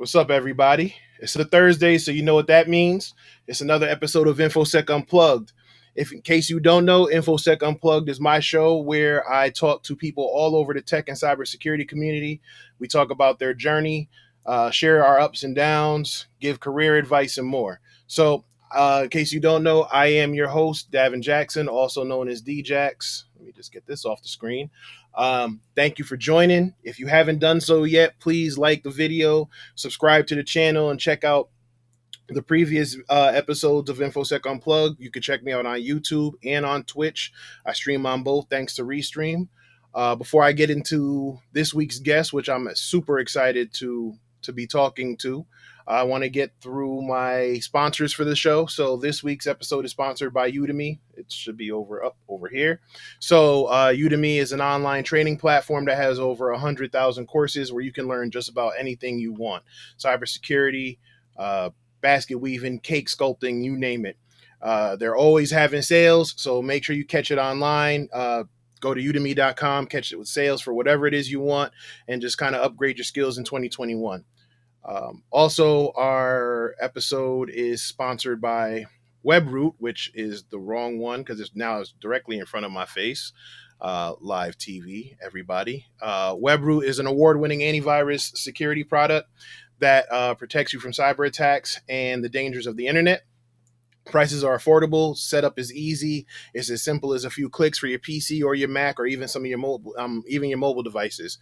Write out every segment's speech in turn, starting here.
What's up, everybody? It's a Thursday, so you know what that means. It's another episode of InfoSec Unplugged. If, in case you don't know, InfoSec Unplugged is my show where I talk to people all over the tech and cybersecurity community. We talk about their journey, share our ups and downs, give career advice, and more. So, in case you don't know, I am your host, Davin Jackson, also known as D-Jax. Let me just get this off the screen. Thank you for joining. If you haven't done so yet, please like the video, subscribe to the channel, and check out the previous episodes of InfoSec Unplugged. You can check me out on YouTube and on Twitch. I stream on both thanks to Restream. Before I get into this week's guest, which I'm super excited to be talking to, I want to get through my sponsors for the show. So this week's episode is sponsored by Udemy. It should be over here. So Udemy is an online training platform that has over 100,000 courses where you can learn just about anything you want. Cybersecurity, basket weaving, cake sculpting, you name it. They're always having sales, so make sure you catch it online. Go to udemy.com, catch it with sales for whatever it is you want, and just kind of upgrade your skills in 2021. Also, our episode is sponsored by WebRoot, which is the wrong one because it's directly in front of my face. Live TV, everybody. WebRoot is an award-winning antivirus security product that protects you from cyber attacks and the dangers of the internet. Prices are affordable. Setup is easy. It's as simple as a few clicks for your PC or your Mac or even some of your mobile devices.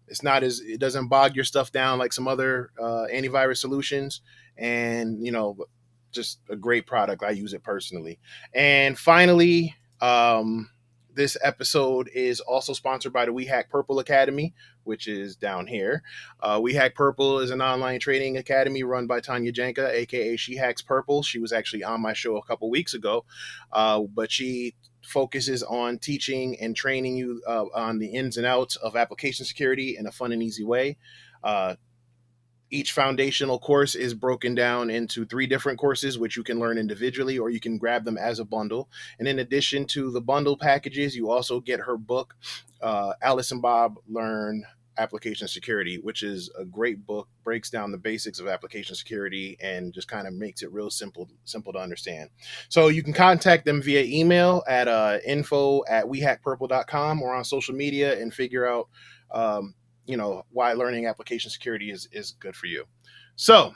It doesn't bog your stuff down like some other antivirus solutions, and just a great product. I use it personally. And finally, this episode is also sponsored by the We Hack Purple Academy, which is down here. We Hack Purple is an online training academy run by Tanya Janka, aka She Hacks Purple. She was actually on my show a couple weeks ago, but she focuses on teaching and training you on the ins and outs of application security in a fun and easy way. Each foundational course is broken down into 3 different courses, which you can learn individually or you can grab them as a bundle. And in addition to the bundle packages, you also get her book, Alice and Bob Learn Application Security, which is a great book, breaks down the basics of application security and just kind of makes it real simple to understand. So you can contact them via email at info@wehackpurple.com or on social media and figure out why learning application security is good for you. So,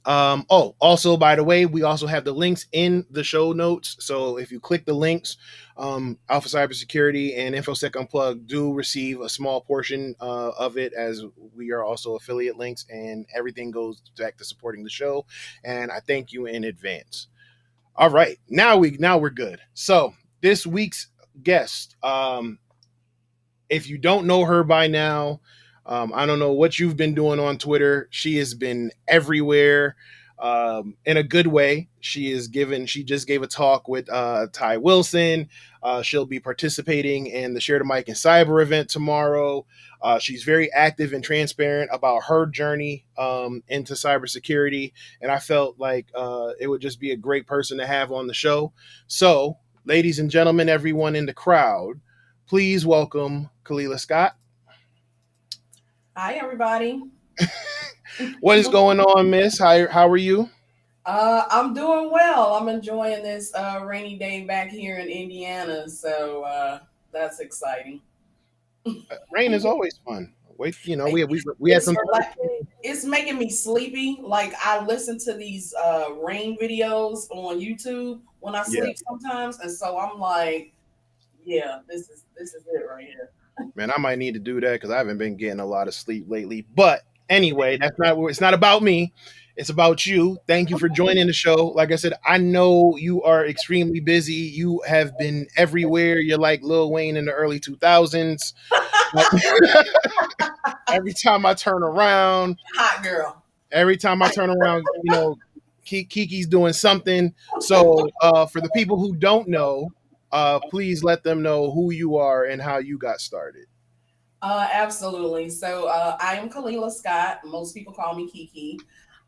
also, by the way, we also have the links in the show notes. So if you click the links, Alpha Cybersecurity and InfoSec Unplugged do receive a small portion of it, as we are also affiliate links, and everything goes back to supporting the show. And I thank you in advance. All right, now we're good. So this week's guest, if you don't know her by now, I don't know what you've been doing on Twitter. She has been everywhere in a good way. She just gave a talk with Ty Wilson. She'll be participating in the SharetheMicInCyber event tomorrow. She's very active and transparent about her journey into cybersecurity. And I felt like it would just be a great person to have on the show. So, ladies and gentlemen, everyone in the crowd, please welcome Khalilah Scott. Hi, everybody. What is going on, miss? How are you? I'm doing well. I'm enjoying this rainy day back here in Indiana, so that's exciting. Rain is always fun. We had some. It's making me sleepy. Like, I listen to these rain videos on YouTube when I sleep sometimes, and so I'm like, yeah, this is it right here. Man, I might need to do that because I haven't been getting a lot of sleep lately. But anyway, it's not about me. It's about you. Thank you for joining the show. Like I said, I know you are extremely busy. You have been everywhere. You're like Lil Wayne in the early 2000s. Every time I turn around, hot girl. Every time I turn around, Kiki's doing something. So for the people who don't know, please let them know who you are and how you got started. Absolutely. So I am Khalilah Scott. Most people call me Kiki.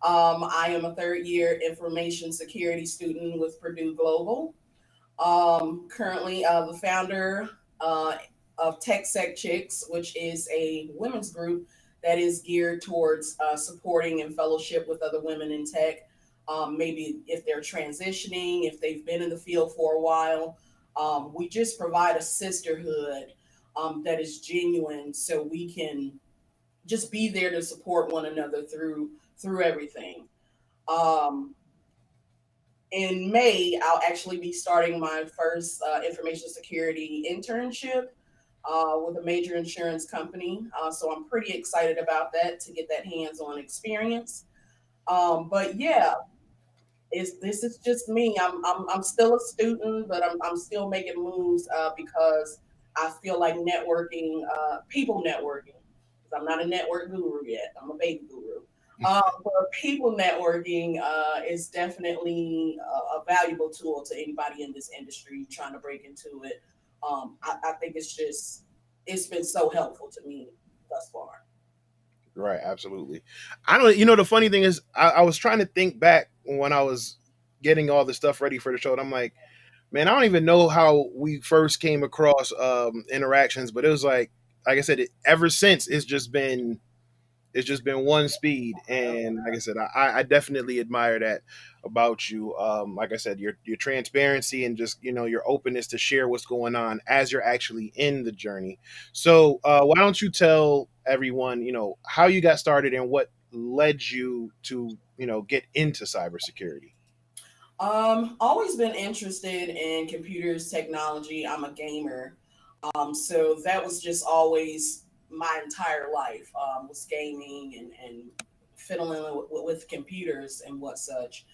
I am a 3rd year information security student with Purdue Global. Currently the founder of TechSec Chix, which is a women's group that is geared towards supporting and fellowship with other women in tech. Maybe if they're transitioning, if they've been in the field for a while. We just provide a sisterhood that is genuine, so we can just be there to support one another through everything. Um, in May, I'll actually be starting my first information security internship with a major insurance company. So I'm pretty excited about that to get that hands-on experience. But yeah, this is just me. I'm still a student, but I'm still making moves because I feel like networking, people networking, because I'm not a network guru yet. I'm a baby guru. But people networking is definitely a valuable tool to anybody in this industry trying to break into it. I think it's been so helpful to me thus far. Right, absolutely. I don't. You know, the funny thing is, I was trying to think back when I was getting all the stuff ready for the show, and I'm like, man, I don't even know how we first came across interactions, but it was like I said, ever since it's just been one speed, and like I said, I definitely admire that about you. Like I said, your transparency and just your openness to share what's going on as you're actually in the journey. So why don't you tell everyone how you got started and what led you to get into cybersecurity? Always been interested in computers, technology. I'm a gamer. So that was just always my entire life, was gaming and fiddling with computers and what such.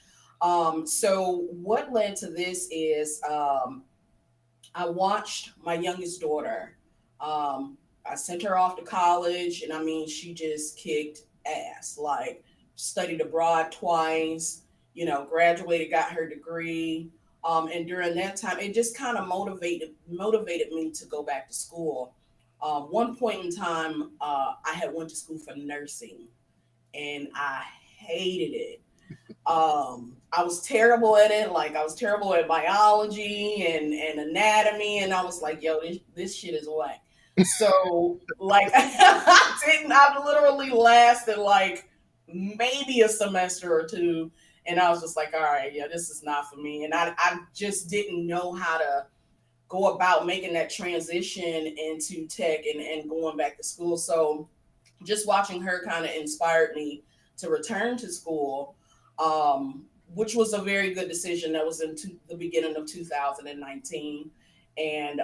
So what led to this is I watched my youngest daughter. I sent her off to college, and I mean, she just kicked ass. Like, studied abroad twice, graduated, got her degree. And during that time, it just kind of motivated me to go back to school. One point in time, I had went to school for nursing, and I hated it. I was terrible at it. Like, I was terrible at biology and anatomy, and I was like, "Yo, this shit is whack." So, like, I literally lasted like maybe a semester or two, and I was just like, "All right, yeah, this is not for me." And I just didn't know how to go about making that transition into tech and going back to school. So, just watching her kind of inspired me to return to school, which was a very good decision. That was in the beginning of 2019. And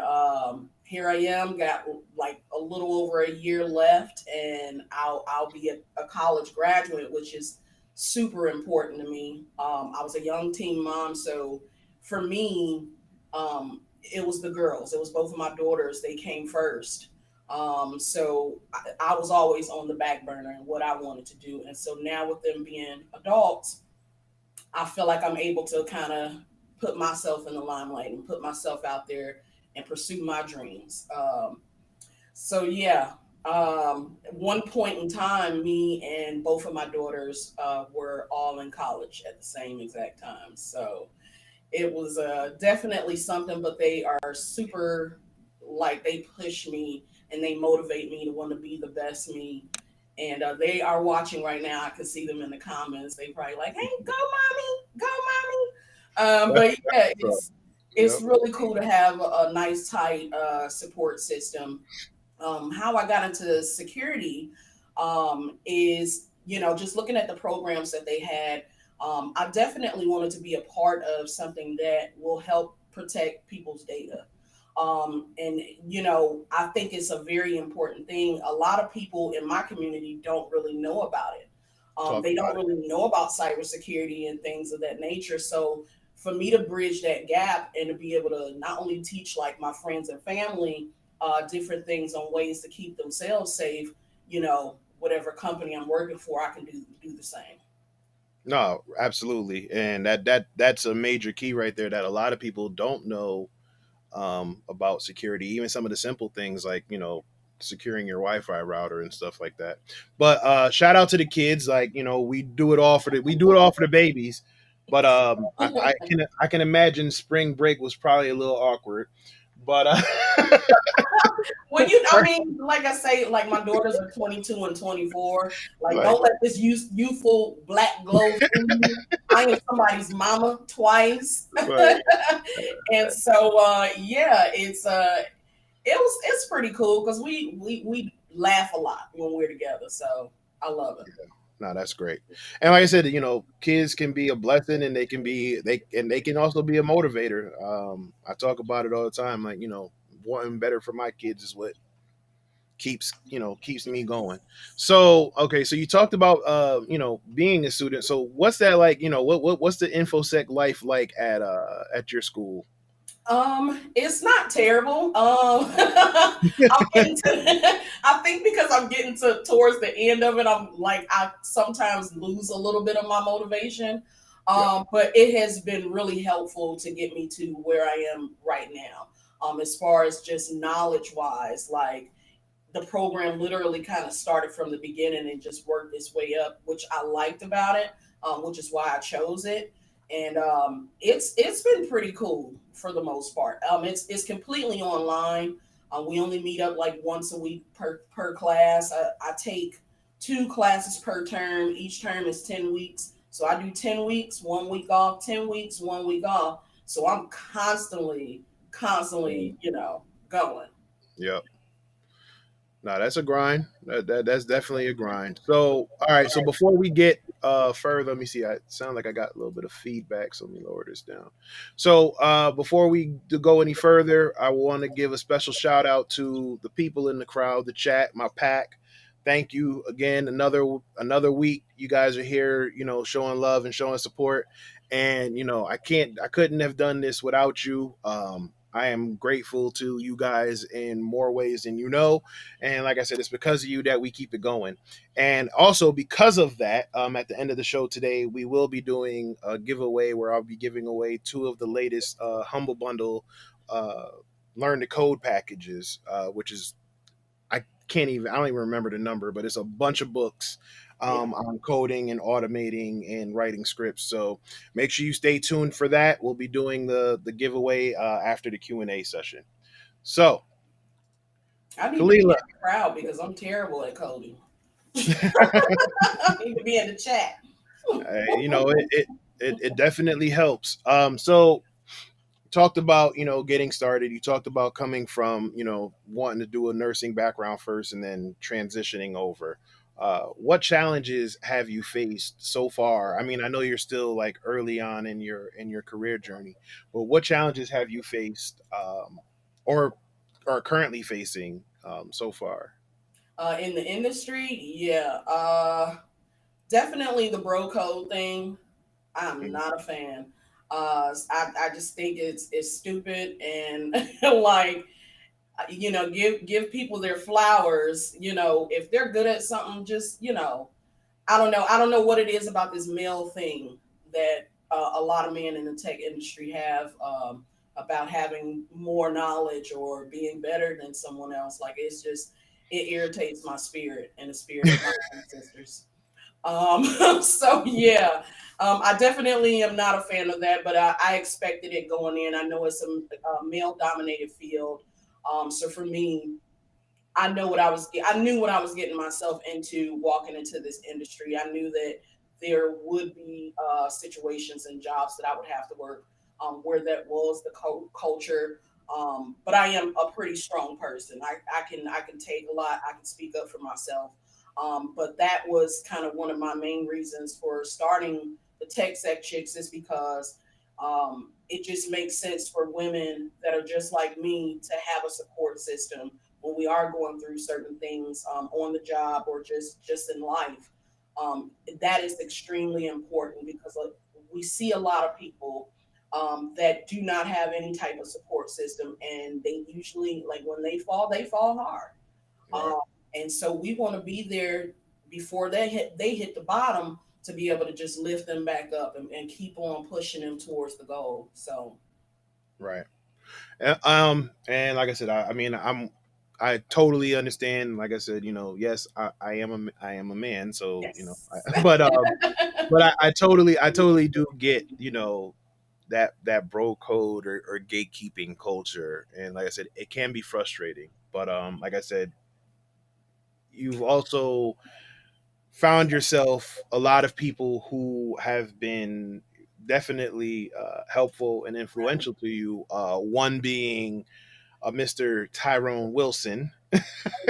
here I am, got like a little over a year left, and I'll be a college graduate, which is super important to me. I was a young teen mom, so for me, it was the girls. It was both of my daughters. They came first. So I was always on the back burner and what I wanted to do. And so now with them being adults, I feel like I'm able to kind of put myself in the limelight and put myself out there and pursue my dreams. So yeah, one point in time, me and both of my daughters were all in college at the same exact time. So it was definitely something, but they are super, like, they push me and they motivate me to want to be the best me. And they are watching right now. I can see them in the comments. They probably like, "Hey, go mommy, go mommy." But yeah, So, it's yep. really cool to have a nice tight support system. How I got into security is, just looking at the programs that they had. I definitely wanted to be a part of something that will help protect people's data. And, I think it's a very important thing. A lot of people in my community don't really know about it. Talk They don't about it. really know about cybersecurity and things of that nature. So for me to bridge that gap and to be able to not only teach like my friends and family different things on ways to keep themselves safe, whatever company I'm working for, I can do the same. No, absolutely, and that's a major key right there that a lot of people don't know about security. Even some of the simple things like securing your Wi-Fi router and stuff like that. But shout out to the kids. Like we do it all for the babies. But I can imagine spring break was probably a little awkward. But Well, I mean, like I say, like my daughters are 22 and 24. Like, like, don't let this youthful black glow fool you. I am somebody's mama twice, right. and so yeah, it's pretty cool because we laugh a lot when we're together. So I love it. No, that's great. And like I said, kids can be a blessing, and they can also be a motivator. I talk about it all the time. Like, wanting better for my kids is what keeps me going. So okay, so you talked about being a student. So what's that like? What's the infosec life like at your school? It's not terrible. I'm getting to, I think because I'm getting to towards the end of it, I'm like I sometimes lose a little bit of my motivation. Yeah, But it has been really helpful to get me to where I am right now. As far as just knowledge wise, like the program literally kind of started from the beginning and just worked its way up, which I liked about it, which is why I chose it. And it's been pretty cool for the most part. It's completely online. We only meet up like once a week per class. I take 2 classes per term. Each term is 10 weeks, so I do 10 weeks, 1 week off, 10 weeks, 1 week off. So I'm constantly, going. yeah. No, that's a grind. That's definitely a grind. So, all right. So before we get further, let me see. I sound like I got a little bit of feedback, so let me lower this down. So before we go any further, I want to give a special shout out to the people in the crowd, the chat, my pack. Thank you again. Another week. You guys are here, showing love and showing support. And I couldn't have done this without you. I am grateful to you guys in more ways than you know. And like I said, it's because of you that we keep it going. And also because of that, at the end of the show today, we will be doing a giveaway where I'll be giving away 2 of the latest Humble Bundle uh, Learn to Code packages, which is, I don't even remember the number, but it's a bunch of books Yeah. on coding and automating and writing scripts. So make sure you stay tuned for that. We'll be doing the giveaway after the Q&A session. So, I need to be in Khalilah, the crowd because I'm terrible at coding. I need to be in the chat. it definitely helps. So talked about getting started. You talked about coming from wanting to do a nursing background first and then transitioning over. What challenges have you faced so far? I mean, I know you're still like early on in your career journey, but what challenges have you faced, or are currently facing, so far? In the industry, yeah, definitely the bro code thing. I'm Mm. not a fan. I just think it's stupid and like give people their flowers. If they're good at something, just I don't know what it is about this male thing that a lot of men in the tech industry have, about having more knowledge or being better than someone else. Like it irritates my spirit and the spirit of my ancestors. So yeah, I definitely am not a fan of that, but I expected it going in. I know it's a male dominated field. So for me, I knew what I was getting myself into walking into this industry. I knew that there would be situations and jobs that I would have to work, where that was the culture. But I am a pretty strong person. I can take a lot. I can speak up for myself. But that was kind of one of my main reasons for starting the TechSec Chix, is because it just makes sense for women that are just like me to have a support system when we are going through certain things, on the job or just in life. That is extremely important because we see a lot of people that do not have any type of support system, and they usually, like, when they fall hard. Right. Um, and so we want to be there before they hit the bottom, to be able to just lift them back up and keep on pushing them towards the goal. So Right. And like I said, I mean, I totally understand. Like I said, yes, I am a man, so yes. but I totally do get, that bro code or gatekeeping culture, and like I said, it can be frustrating. But like I said, you've also found yourself a lot of people who have been definitely helpful and influential to you. One being Mr. Tyrone Wilson.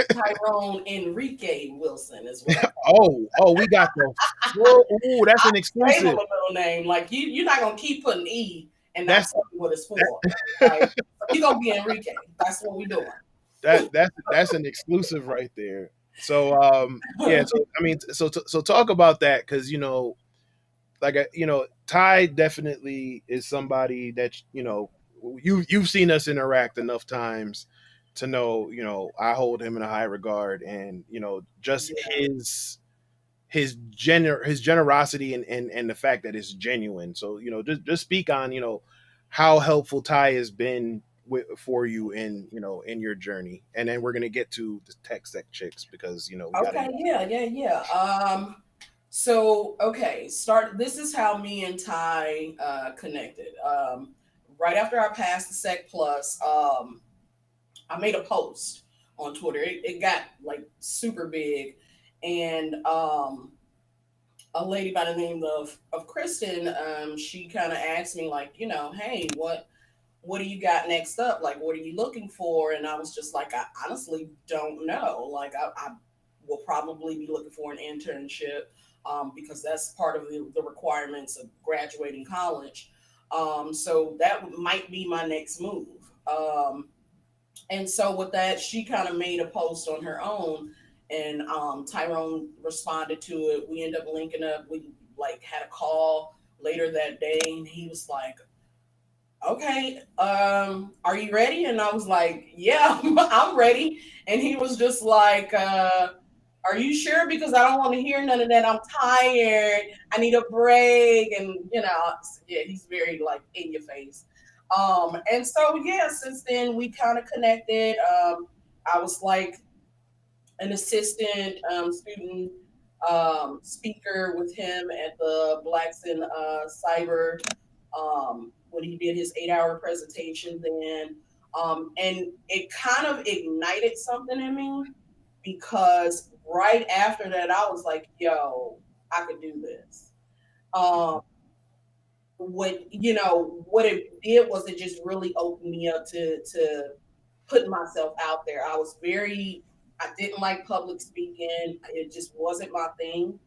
Tyrone Enrique Wilson is what I call Oh, we got the full. Ooh, that's an gave him a exclusive. middle name. Like you're not gonna keep putting E and not That's tell me what it's that, for. Right? So you're gonna be Enrique. That's what we're doing. that's an exclusive right there. So yeah, so I mean, so talk about that, because like Ty definitely is somebody that you've seen us interact enough times to know I hold him in a high regard, and just Yeah. his generosity, and the fact that it's genuine. So just speak on how helpful Ty has been for you in your journey, and then we're gonna get to the TechSec Chix, because we got to. Okay. Yeah. So okay, start. This is how me and Ty connected. Right after I passed the Sec Plus, I made a post on Twitter. It got like super big, and a lady by the name of Kristen, she kind of asked me like, hey, what do you got next up? Like, what are you looking for? And I was just like, I honestly don't know. Like, I will probably be looking for an internship, because that's part of the requirements of graduating college. So that might be my next move. And so with that, she kind of made a post on her own, and Tyrone responded to it. We ended up linking up. We like had a call later that day, and he was like, "Okay, are you ready?" And I was like, "Yeah, I'm ready." And he was just like, "Are you sure? Because I don't want to hear none of that. I'm tired. I need a break." And yeah, he's very like in your face. And so yeah, since then we kind of connected. I was like an assistant student speaker with him at the Blacks in Cyber, when he did his 8 hour presentation then. And it kind of ignited something in me, because right after that, I was like, yo, I could do this. Um, what it did was it just really opened me up to putting myself out there. I didn't like public speaking. It just wasn't my thing.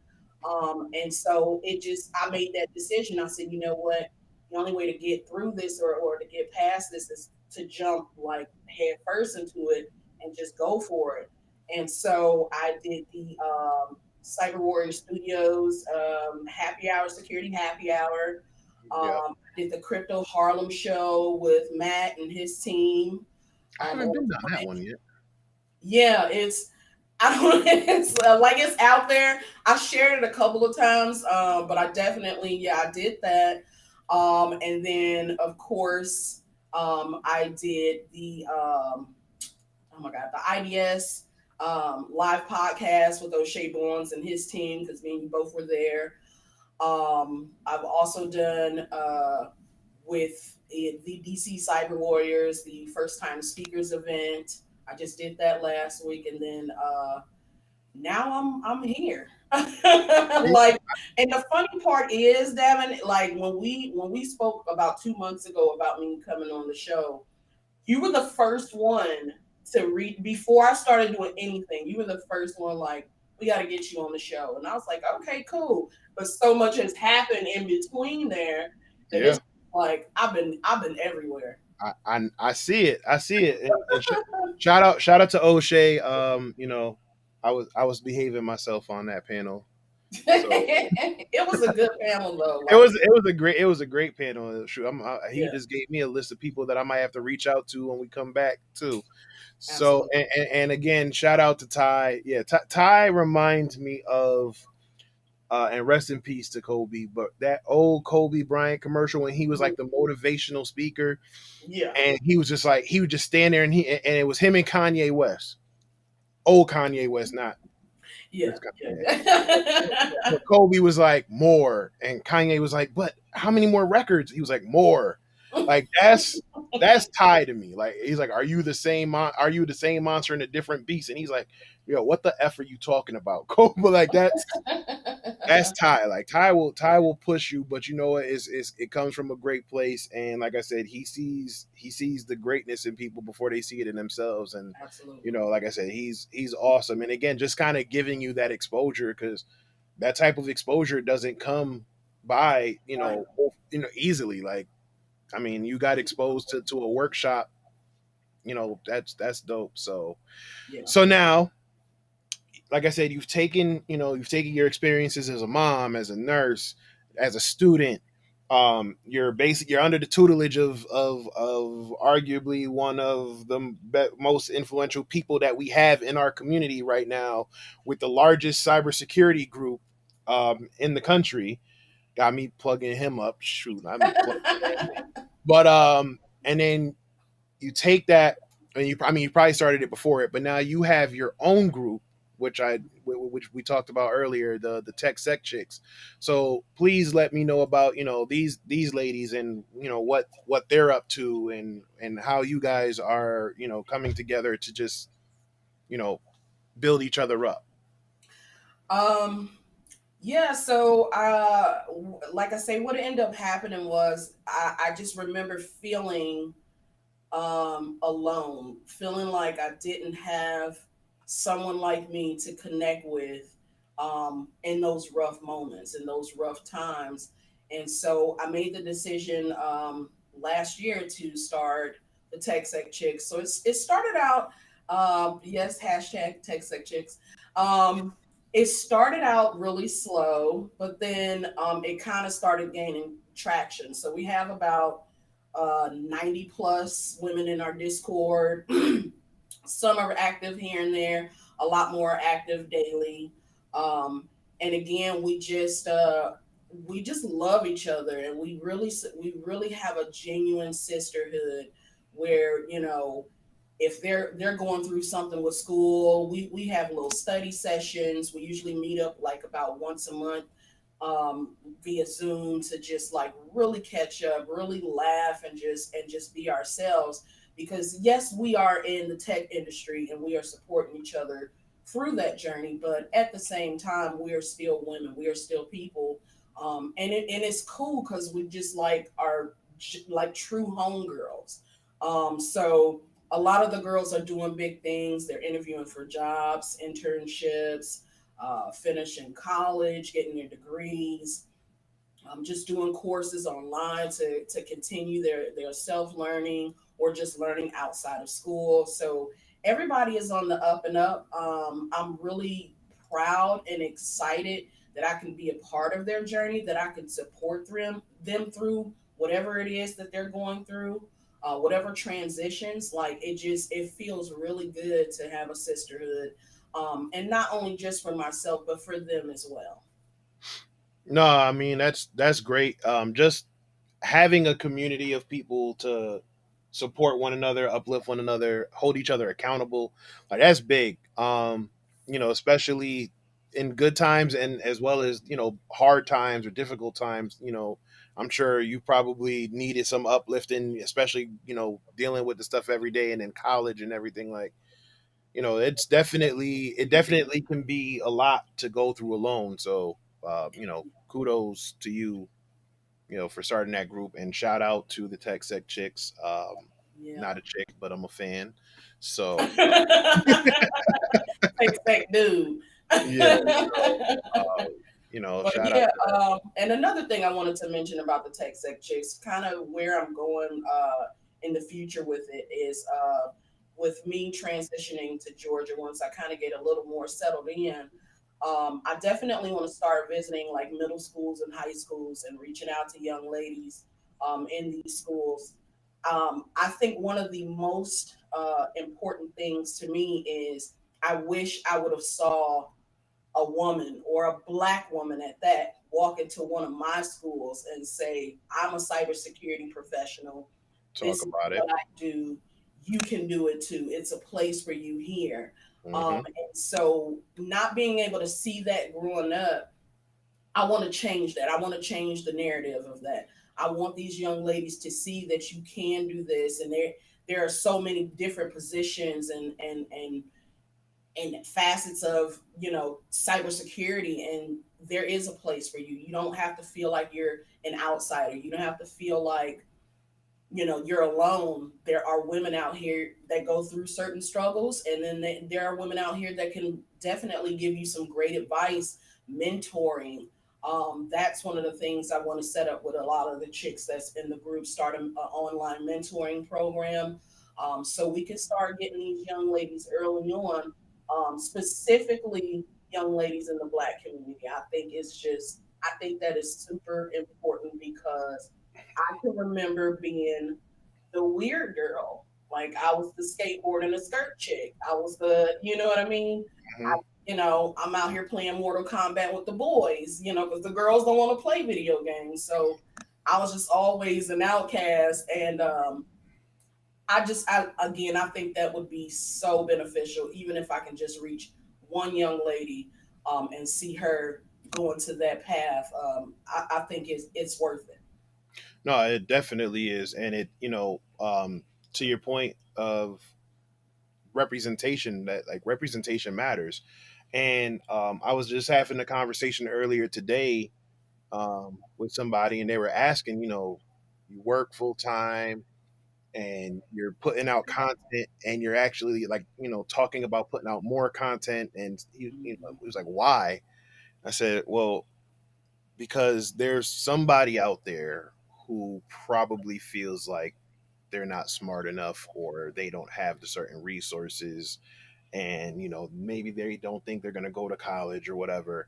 And so I made that decision. I said, you know what? The only way to get through this, or to get past this, is to jump like head first into it and just go for it. And so I did the Cyber Warrior Studios happy hour, security happy hour. Yeah, I did the Crypto Harlem show with Matt and his team. I haven't On been down that one yet. Yeah, I don't it's like it's out there. I shared it a couple of times, but I definitely, yeah, I did that. And then of course, I did the oh my god, the IDS live podcast with O'Shea Bowens and his team, because me and you both were there. I've also done with the DC Cyber Warriors, the first time speakers event. I just did that last week, and then now I'm here. Like, and the funny part is, Devin, like when we spoke about 2 months ago about me coming on the show, you were the first one to read before I started doing anything. You were the first one like, we got to get you on the show, and I was like, okay, cool. But so much has happened in between there that Yeah, it's like I've been everywhere. I see it. I see it. And shout out to O'Shea. I was behaving myself on that panel. So It was a good panel though. it Like, was it was a great panel. Shoot, he yeah, just gave me a list of people that I might have to reach out to when we come back too. So absolutely. and again, shout out to Ty. Yeah, Ty reminds me of and rest in peace to Kobe, but that old Kobe Bryant commercial when he was Mhm. like the motivational speaker, Yeah. and he was just like he would just stand there, and it was him and Kanye West, old Kanye West, not. Yeah, It's kind of, yeah. yeah. But Kobe was like more, and Kanye was like, "But how many more records?" He was like, "More." Like that's Ty to me. Like he's like, "Are you the same? Are you the same monster in a different beast?" And he's like, "Yo, what the f are you talking about, Kobe?" Like that's Ty. Like Ty will push you, but you know what? It comes from a great place, and like I said, he sees the greatness in people before they see it in themselves, and Absolutely. like I said, he's awesome. And again, just kind of giving you that exposure because that type of exposure doesn't come by Right. easily. Like I mean, you got exposed to a workshop. That's dope. Yeah. So now, like I said, you've taken your experiences as a mom, as a nurse, as a student. You're under the tutelage of arguably one of the most influential people that we have in our community right now, with the largest cybersecurity group in the country. Got me plugging him up. Shoot, I'm plugging. But and then you take that, and you probably started it before it, but now you have your own group, which we talked about earlier, the TechSec Chix. So please let me know about these ladies, and what they're up to, and how you guys are coming together to just you know build each other up. Um, yeah, so like I say, what ended up happening was I just remember feeling alone, feeling like I didn't have someone like me to connect with in those rough moments, in those rough times. And so I made the decision last year to start the TechSec Chix. So it started out, yes, hashtag TechSec Chix. It started out really slow, but then it kind of started gaining traction. So we have about 90 plus women in our Discord. Some are active here and there, a lot more active daily. Um, and again, we just love each other, and we really have a genuine sisterhood where if they're going through something with school, we have little study sessions. We usually meet up like about once a month via Zoom to just like really catch up, really laugh, and just be ourselves. Because yes, we are in the tech industry and we are supporting each other through that journey, but at the same time, we are still women. We are still people, and it's cool because we just like are like true homegirls. So a lot of the girls are doing big things. They're interviewing for jobs, internships, finishing college, getting their degrees, just doing courses online to continue their self learning or just learning outside of school. So everybody is on the up and up. I'm really proud and excited that I can be a part of their journey, that I can support them through whatever it is that they're going through. Whatever transitions, like it feels really good to have a sisterhood, and not only just for myself but for them as well. No, I mean that's great. Just having a community of people to support one another, uplift one another, hold each other accountable, like that's big. Especially in good times and as well as hard times or difficult times. I'm sure you probably needed some uplifting, especially dealing with the stuff every day and in college and everything. Like it definitely can be a lot to go through alone. So kudos to you, for starting that group, and shout out to the TechSec Chicks. Yeah. Not a chick, but I'm a fan. So Fake, fake dude. yeah, But shout out yeah, to that. and another thing I wanted to mention about the TechSec Chicks, kind of where I'm going in the future with it is with me transitioning to Georgia once I kind of get a little more settled in. I definitely want to start visiting like middle schools and high schools and reaching out to young ladies in these schools. I think one of the most important things to me is I wish I would have saw a woman or a black woman at that walk into one of my schools and say, I'm a cybersecurity professional. Talk This is about it. what I do. you can do it too. It's a place for you here. Hmm. And so not being able to see that growing up, I want to change that. I want to change the narrative of that. I want these young ladies to see that you can do this, and there are so many different positions and facets of cybersecurity, and there is a place for you. You don't have to feel like you're an outsider. You don't have to feel like you're alone. There are women out here that go through certain struggles, and then there are women out here that can definitely give you some great advice, mentoring. That's one of the things I want to set up with a lot of the chicks that's in the group, start an online mentoring program, so we can start getting these young ladies early on, specifically young ladies in the Black community. I think that is super important because I can remember being the weird girl. Like, I was the skateboard and the skirt chick. I was you know what I mean? Hmm. I'm out here playing Mortal Kombat with the boys, because the girls don't want to play video games. So I was just always an outcast. And again, I think that would be so beneficial, even if I can just reach one young lady, and see her going to that path. I think it's worth it. No, it definitely is, and to your point of representation, that like representation matters. And I was just having a conversation earlier today with somebody, and they were asking, you work full time and you're putting out content, and you're actually like, talking about putting out more content, and it was like, why? I said, well, because there's somebody out there who probably feels like they're not smart enough, or they don't have the certain resources, and maybe they don't think they're going to go to college or whatever,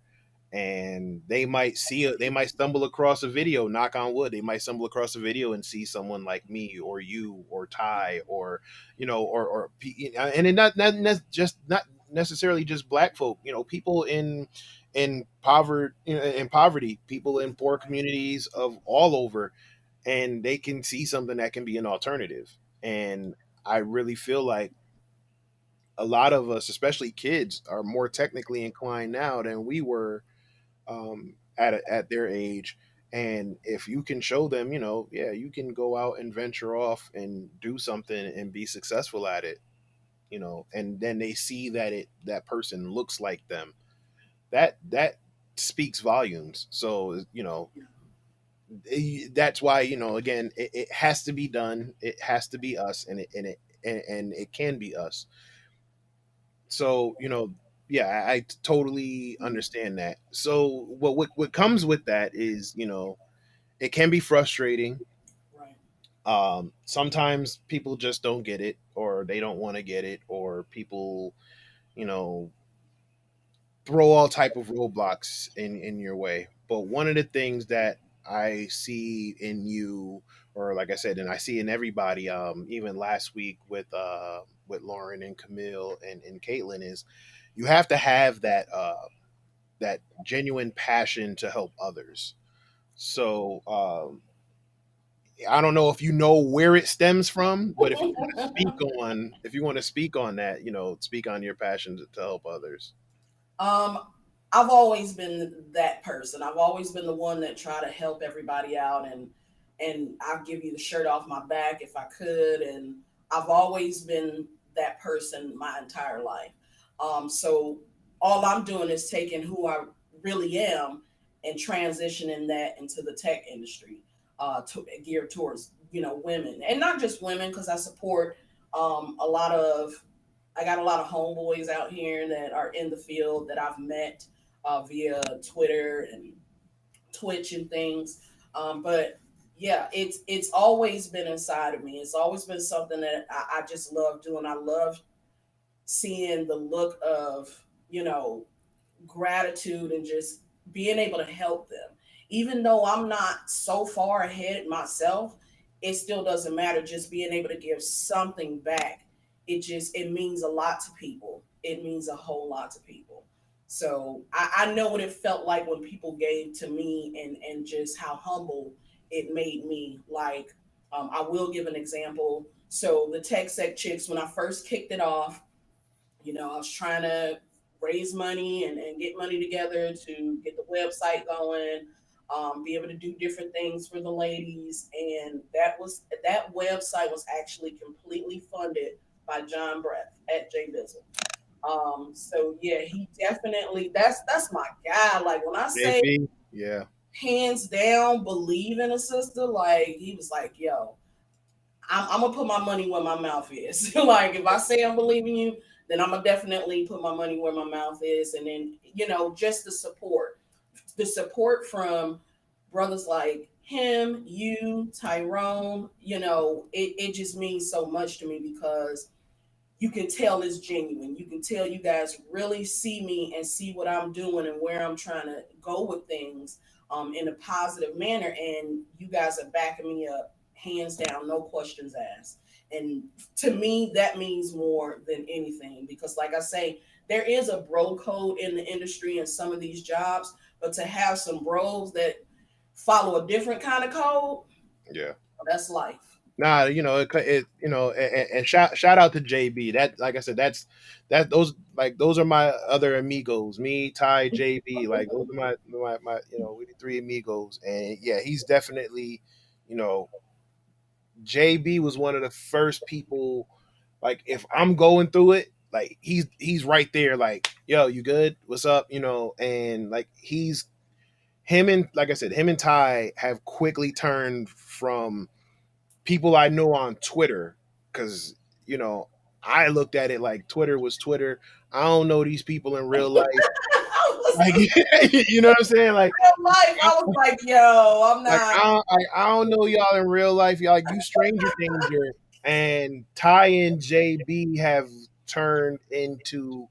and they might stumble across a video, knock on wood, they might stumble across a video and see someone like me or you or Ty, or and it just not necessarily just black folk, people in poverty, people in poor communities of all over, and they can see something that can be an alternative. And I really feel like a lot of us, especially kids, are more technically inclined now than we were at their age. And if you can show them, yeah, you can go out and venture off and do something and be successful at it, and then they see that that person looks like them. That speaks volumes. So that's why, again, it has to be done. It has to be us, and it can be us. So yeah, I totally understand that. So what comes with that is, it can be frustrating. Right. Sometimes people just don't get it, or they don't want to get it, or people, you know throw all type of roadblocks in your way. But one of the things that I see in you, or like I said, and I see in everybody, even last week with Lauren and Camille and Caitlin, is you have to have that genuine passion to help others. So I don't know if you know where it stems from, but if you want to speak on that, speak on your passion to help others. Um, I've always been that person. I've always been the one that try to help everybody out, and I'll give you the shirt off my back if I could. And I've always been that person my entire life. So all I'm doing is taking who I really am and transitioning that into the tech industry, geared towards women, and not just women, because I support a lot of I got a lot of homeboys out here that are in the field that I've met via Twitter and Twitch and things. But yeah, it's always been inside of me. It's always been something that I just love doing. I love seeing the look of gratitude and just being able to help them. Even though I'm not so far ahead myself, it still doesn't matter. Just being able to give something back, it means a lot to people. It means a whole lot to people. So I know what it felt like when people gave to me, and just how humble it made me. Like, I will give an example. So the TechSec Chix, when I first kicked it off, I was trying to raise money and get money together to get the website going, be able to do different things for the ladies. And that website was actually completely funded by John Breath at J Bizzle. So yeah, he definitely that's my guy. Like when I say JB, yeah, hands down believe in a sister, like he was like, yo, I'm gonna put my money where my mouth is. Like if I say I believe in you, then I'm gonna definitely put my money where my mouth is. And then just the support from brothers like him, you, Tyrone. It just means so much to me because you can tell it's genuine. You can tell you guys really see me and see what I'm doing and where I'm trying to go with things in a positive manner. And you guys are backing me up, hands down, no questions asked. And to me, that means more than anything because, like I say, there is a bro code in the industry and some of these jobs, but to have some bros that follow a different kind of code, yeah. that's life. Nah, and shout out to JB. That, like I said, those are my other amigos. Me, Ty, JB. Like those are my we the three amigos. And yeah, he's definitely, you know, JB was one of the first people. Like if I'm going through it, like he's right there. Like, yo, you good? What's up? And like he's him and like I said, him and Ty have quickly turned from people I know on Twitter because I looked at it like Twitter was Twitter. I don't know these people in real life. Like, you know what I'm saying? Like, Real life, I was like, yo, I'm like not. I don't know y'all in real life. Y'all, like, you stranger danger. And Ty and JB have turned into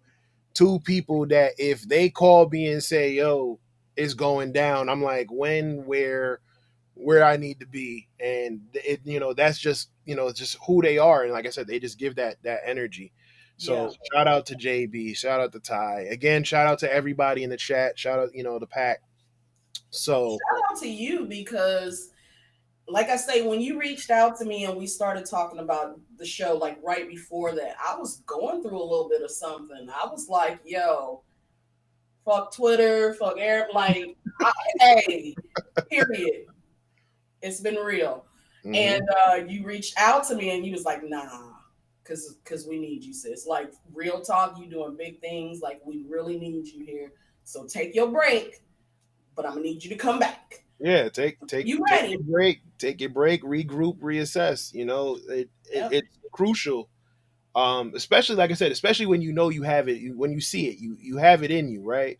two people that if they call me and say, "Yo, it's going down," I'm like, when, where I need to be, and that's just it's just who they are, and like I said, they just give that energy. Yeah. So shout out to JB, shout out to Ty, again, shout out to everybody in the chat, shout out the pack. So Shout out to you because, like I say, when you reached out to me and we started talking about the show, like right before that, I was going through a little bit of something. I was like, yo, fuck Twitter, fuck Arab. Like, hey, period. It's been real. And you reached out to me and you was like, nah, because we need you, sis. Like, real talk, you doing big things. Like, we really need you here. So take your break, but I'm going to need you to come back. yeah, take You take ready? your break, regroup, reassess. Yep. It's crucial. Especially like I said, especially when you have it, when you see it, you have it in you, right?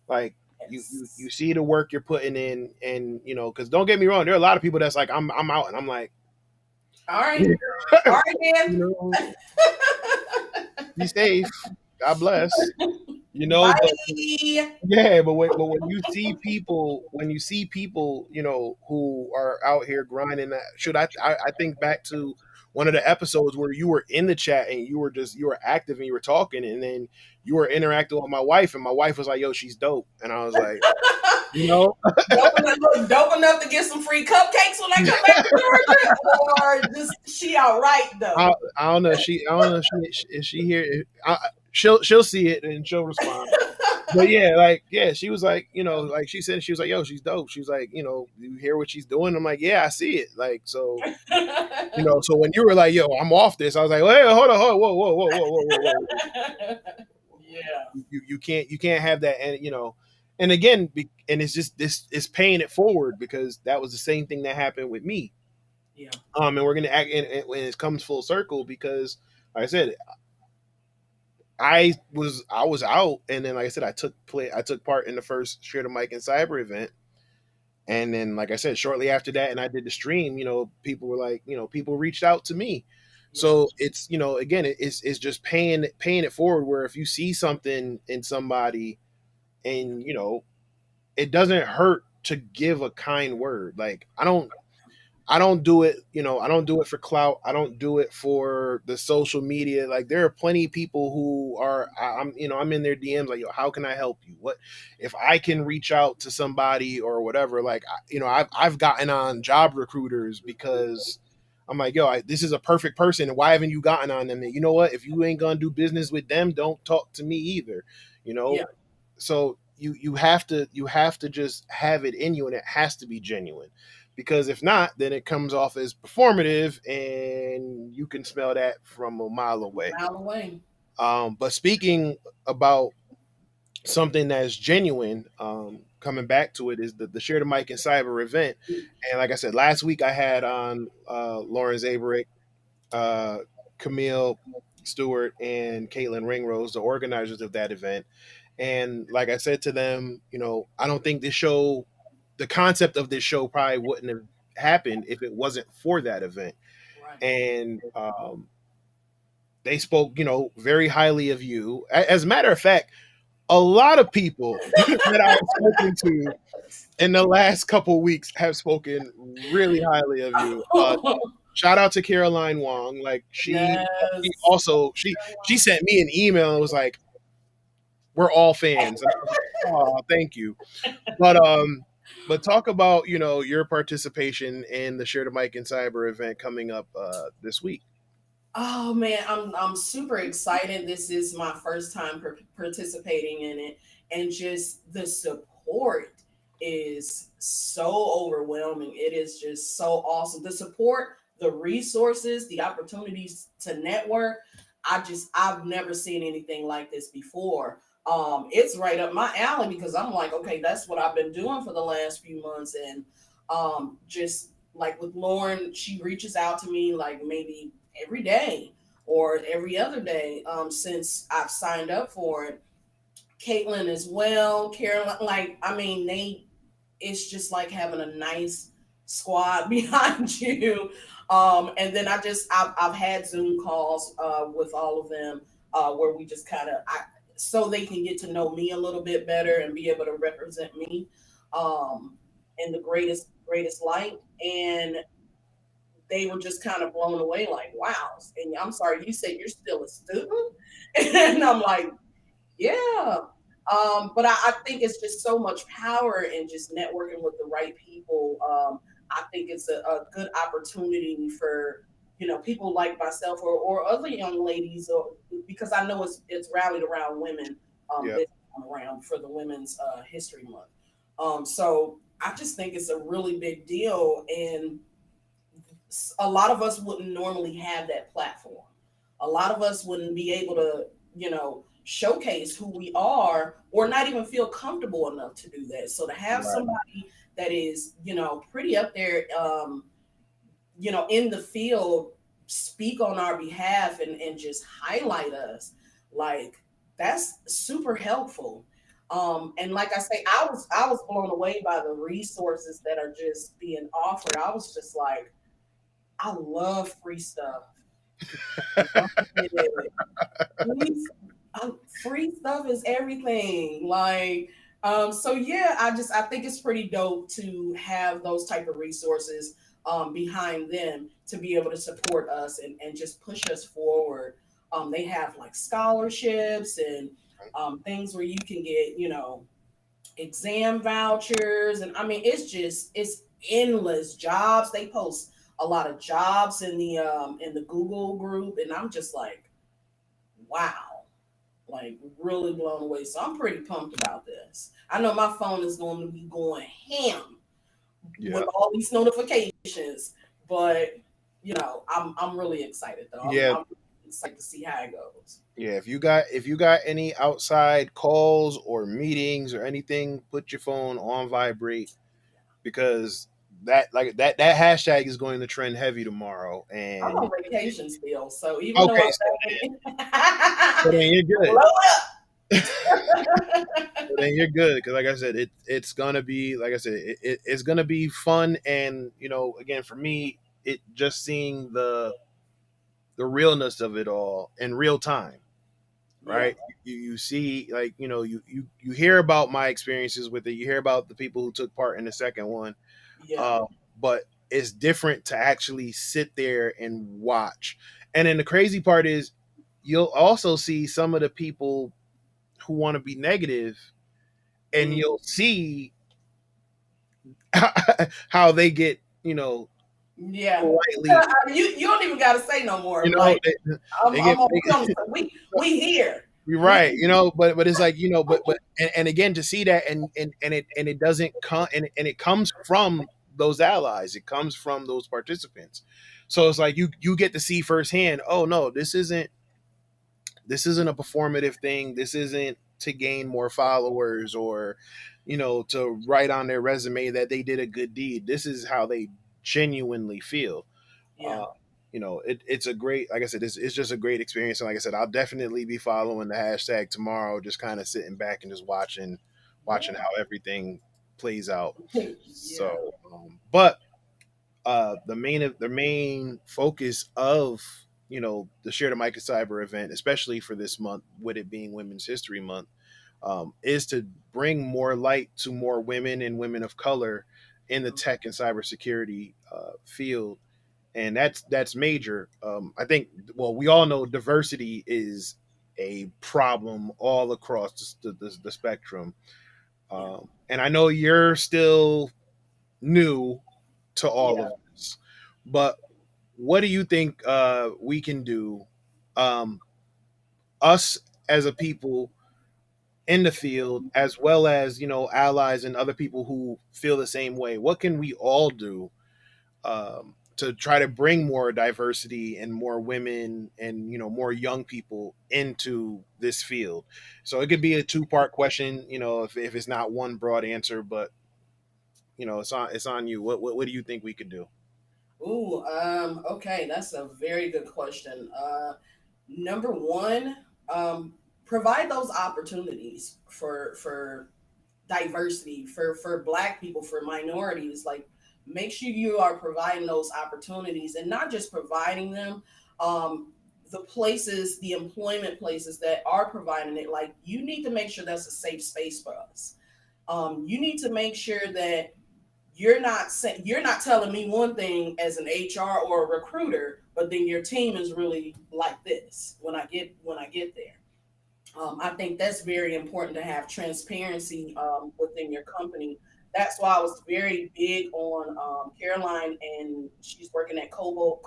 Like you Yes. see the work you're putting in, and because don't get me wrong, there are a lot of people that's like, I'm out, and I'm like, All right. All right, you man. know, be safe, God bless, but Bye. yeah, but when you see people, who are out here grinding, I think back to one of the episodes where you were in the chat and you were active and you were talking, and then you were interacting with my wife, and my wife was like, "Yo, she's dope," and I was like, you know, Dope enough to get some free cupcakes when I come back to Georgia, or just she all right though. I don't know if she is she here. She'll see it and she'll respond. But yeah, she was like, like she said, she was like, yo, she's dope. She was like, you hear what she's doing? I'm like, yeah, I see it. Like, so, so when you were like, yo, I'm off this, I was like, well, hey, hold on, whoa, whoa, whoa, whoa, whoa, whoa, Yeah. You can't have that, and and again, and it's just this is paying it forward because that was the same thing that happened with me. Yeah. And we're gonna act, and when it comes full circle, because like I said, I was out, and then like I said, I took part in the first SharetheMicInCyber event, and then like I said, shortly after that, and I did the stream. People were like, people reached out to me, Yeah. so it's again, it's just paying it forward. Where if you see something in somebody, and it doesn't hurt to give a kind word. Like I don't do it, I don't do it for clout. I don't do it for the social media. Like there are plenty of people who are, I'm in their DMs like, yo, how can I help you? What if I can reach out to somebody or whatever? Like, I've gotten on job recruiters because I'm like, yo, this is a perfect person. Why haven't you gotten on them? And you know what? If you ain't gonna do business with them, don't talk to me either. You Yeah. know, so you have to just have it in you, and it has to be genuine, because if not, then it comes off as performative, and you can smell that from a mile away. Mile away. But speaking about something that's genuine, coming back to it, is the Share the Mic and Cyber event. And like I said, last week I had on Lauren Zaberick, uh, Camille Stewart, and Caitlin Ringrose, the organizers of that event. And like I said to them, I don't think the concept of this show probably wouldn't have happened if it wasn't for that event. Right. And they spoke, very highly of you. As a matter of fact, a lot of people that I've spoken to in the last couple weeks have spoken really highly of you. Shout out to Caroline Wong. Like she Yes. also she sent me an email and was like, "We're all fans." And I was like, "Oh, thank you." But talk about your participation in the Share the Mic and Cyber event coming up this week. Oh man, I'm super excited. This is my first time participating in it, and just the support is so overwhelming. It is just so awesome. The support, the resources, the opportunities to network. I've never seen anything like this before. It's right up my alley because I'm like, okay, that's what I've been doing for the last few months, and just like with Lauren, she reaches out to me like maybe every day or every other day since I've signed up for it. Caitlin as well, Carolyn, like I mean, it's just like having a nice squad behind you. And then I've had Zoom calls with all of them where we just kind of so they can get to know me a little bit better and be able to represent me in the greatest light. And they were just kind of blown away, like, wow. And I'm sorry, you said you're still a student? And I'm like, yeah. But I think it's just so much power in just networking with the right people. I think it's a good opportunity for people like myself or other young ladies, or because I know it's rallied around women Yeah. this time around for the Women's History Month. So I just think it's a really big deal, and a lot of us wouldn't normally have that platform. A lot of us wouldn't be able to, showcase who we are or not even feel comfortable enough to do that. So to have Right. somebody that is, pretty up there, in the field speak on our behalf and just highlight us, like that's super helpful. And like I say, I was blown away by the resources that are just being offered. I was just like, I love free stuff. Love it. Free, free stuff is everything. Like, so yeah, I think it's pretty dope to have those type of resources behind them to be able to support us and just push us forward. They have like scholarships and things where you can get, exam vouchers, and I mean it's endless jobs. They post a lot of jobs in the Google group, and I'm just like, wow, like really blown away. So I'm pretty pumped about this. I know my phone is going to be going ham with Yeah. all these notifications, but I'm really excited though. Yeah. I'm excited to see how it goes. Yeah. If you got any outside calls or meetings or anything, put your phone on vibrate, because that hashtag is going to trend heavy tomorrow. I'm And on vacation still, so even though okay, so then you're blow good. it So then you're good, because like I said, it's gonna be, like I said, it's gonna be fun. And again, for me, it just seeing the realness of it all in real time, Yeah, right? You see, like, you hear about my experiences with it, you hear about the people who took part in the second one, yeah, uh, but it's different to actually sit there and watch. And then the crazy part is, you'll also see some of the people who want to be negative, and mm, you'll see how they get, Yeah. politely, You don't even got to say no you more. know, Like I'm they I'm get, gonna be on. We here. you're We right, but it's like, but and again, to see that, and it doesn't come, and it comes from those allies, it comes from those participants. So it's like you get to see firsthand, oh no, this isn't a performative thing. This isn't to gain more followers, or to write on their resume that they did a good deed. This is how they genuinely feel. yeah. uh, it's a great, like I said, it's just a great experience. And like I said, I'll definitely be following the hashtag tomorrow, just kind of sitting back and just watching Yeah. how everything plays out. Yeah. So but the main focus of the Share the MicroCyber event, especially for this month, with it being Women's History Month, is to bring more light to more women and women of color in the tech and cybersecurity field. And that's major. I think, well, we all know diversity is a problem all across the spectrum. Yeah. And I know you're still new to all Yeah. of this, but what do you think we can do, um, us as a people in the field, as well as allies and other people who feel the same way? What can we all do to try to bring more diversity and more women and more young people into this field? So it could be a two-part question, if it's not one broad answer, but it's on you. What do you think we could do? Ooh. Okay. That's a very good question. Number one, um, provide those opportunities for diversity, for Black people, for minorities. Like, make sure you are providing those opportunities, and not just providing them. Um, the places, the employment places that are providing it, like, you need to make sure that's a safe space for us. You need to make sure that you're not telling me one thing as an HR or a recruiter, but then your team is really like this when I get there. I think that's very important to have transparency within your company. That's why I was very big on Caroline, and she's working at Cobalt.io,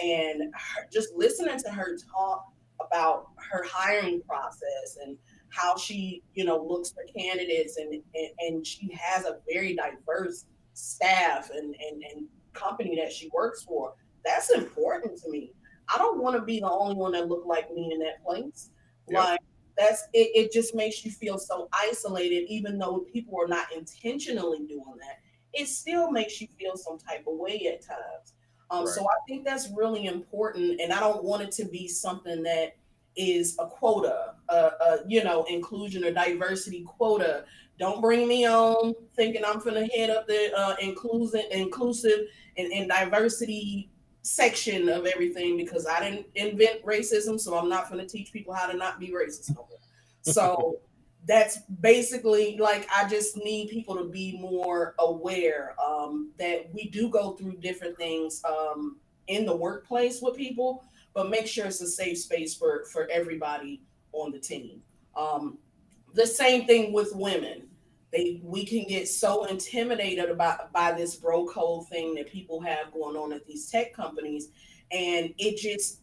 and just listening to her talk about her hiring process and how she, looks for candidates, and she has a very diverse staff and company that she works for. That's important to me. I don't want to be the only one that look like me in that place. Yep. Like, that's it. It just makes you feel so isolated, even though people are not intentionally doing that. It still makes you feel some type of way at times. Right. So I think that's really important, and I don't want it to be something that is a quota, inclusion or diversity quota. Don't bring me on thinking I'm gonna head up the inclusive and diversity section of everything, because I didn't invent racism, so I'm not going to teach people how to not be racist no more. So that's basically, like, I just need people to be more aware that we do go through different things in the workplace with people, but make sure it's a safe space for everybody on the team. Um, the same thing with women. We can get so intimidated about by this bro code thing that people have going on at these tech companies, and it's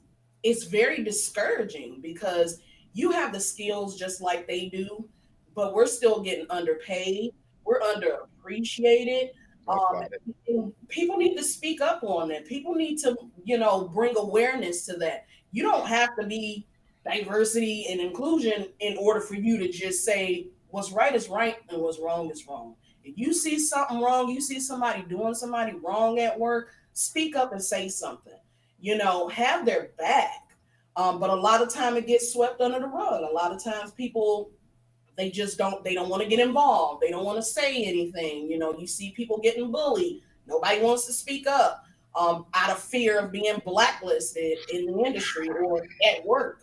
very discouraging, because you have the skills just like they do, but we're still getting underpaid. We're underappreciated. Talk Um, about it. and people need to speak up on that. People need to, bring awareness to that. You don't have to be diversity and inclusion in order for you to just say what's right is right and what's wrong is wrong. If you see something wrong, you see somebody doing somebody wrong at work, speak up and say something. Have their back. But a lot of time it gets swept under the rug. A lot of times people, they don't want to get involved. They don't want to say anything. You see people getting bullied. Nobody wants to speak up out of fear of being blacklisted in the industry or at work.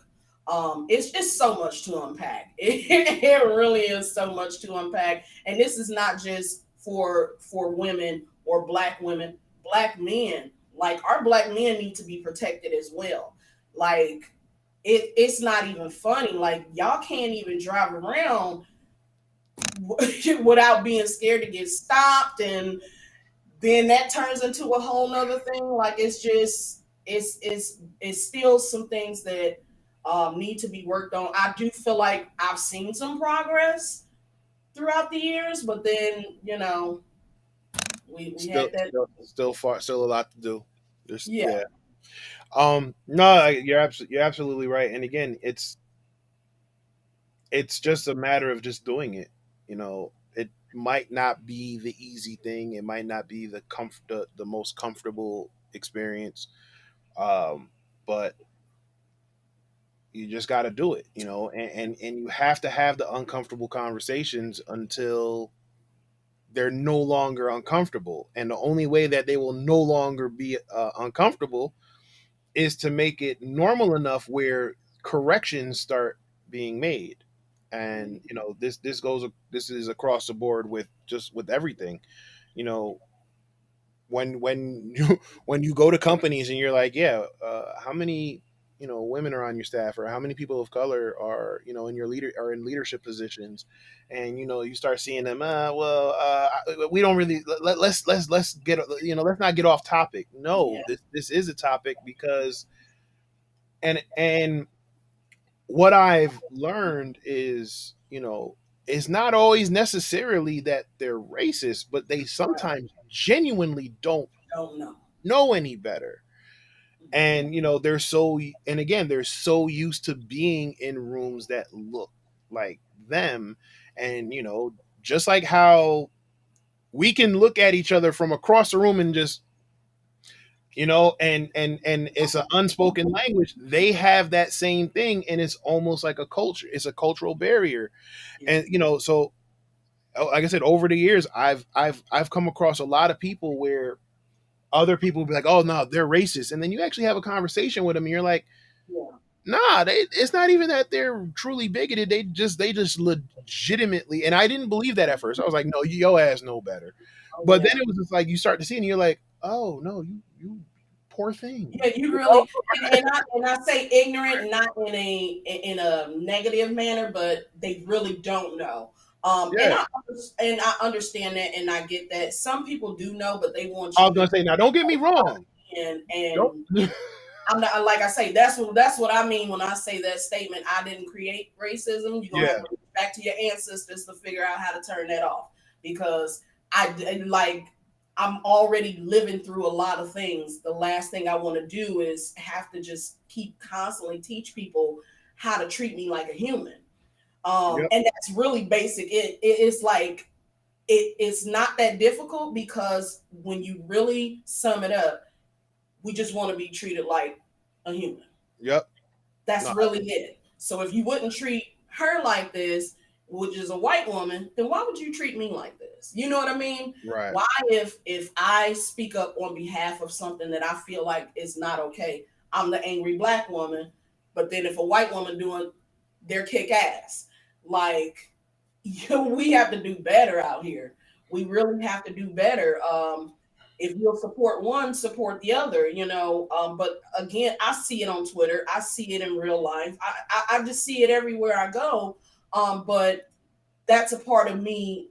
It's just so much to unpack. It really is so much to unpack. And this is not just for women or black women, black men. Like, our black men need to be protected as well. Like, it's not even funny. Like, y'all can't even drive around without being scared to get stopped, and then that turns into a whole nother thing. Like it's just it's still some things that need to be worked on. I do feel like I've seen some progress throughout the years, but then we Still, had that. still a lot to do. There's, Yeah. yeah. No, you're absolutely right. And again, it's just a matter of just doing it. It might not be the easy thing. It might not be the most comfortable experience. But you just got to do it, and you have to have the uncomfortable conversations until they're no longer uncomfortable. And the only way that they will no longer be uncomfortable is to make it normal enough where corrections start being made. And this is across the board with everything. you know when you when you go to companies and you're like, yeah, how many women are on your staff, or how many people of color are in your leader are in leadership positions, and you start seeing them, we don't really, let's get, let's not get off topic. No, Yeah. this is a topic, because and what I've learned is, it's not always necessarily that they're racist, but they Right. sometimes genuinely don't Don't know. know any better. And they're so used to being in rooms that look like them. And just like how we can look at each other from across the room and just, and it's an unspoken language, they have that same thing, and it's almost like a culture, it's a cultural barrier. Yeah. And so, like I said, over the years, I've come across a lot of people where other people will be like, "Oh no, they're racist," and then you actually have a conversation with them, and you're like, Yeah. "Nah, it's not even that they're truly bigoted. They just legitimately." And I didn't believe that at first. I was like, "No, your ass know better." Oh But then yeah. it was just like you start to see, and you're like, "Oh no, you poor thing." Yeah, you really, and I say ignorant not in a negative manner, but they really don't know. And Yeah, I understand that, and I get that. Some people do know, but they want I you was to gonna say, now don't get me wrong. Don't. and I'm not, like I say, that's what I mean when I say that statement. I didn't create racism. You're gonna have Yeah, to reach back to your ancestors to figure out how to turn that off, because like I'm already living through a lot of things. The last thing I want to do is have to just keep constantly teach people how to treat me like a human. yep, And that's really basic. It's like it's not that difficult, because when you really sum it up, we just want to be treated like a human. yep. That's No, really it. So if you wouldn't treat her like this, which is a white woman, then why would you treat me like this? You know what I mean? right. Why, if I speak up on behalf of something that I feel like is not okay, I'm the angry black woman, but then if a white woman doing their kick ass, like we have to do better out here. We really have to do better. If you'll support one, support the other, But again, I see it on Twitter. I see it in real life. I just see it everywhere I go. But that's a part of me,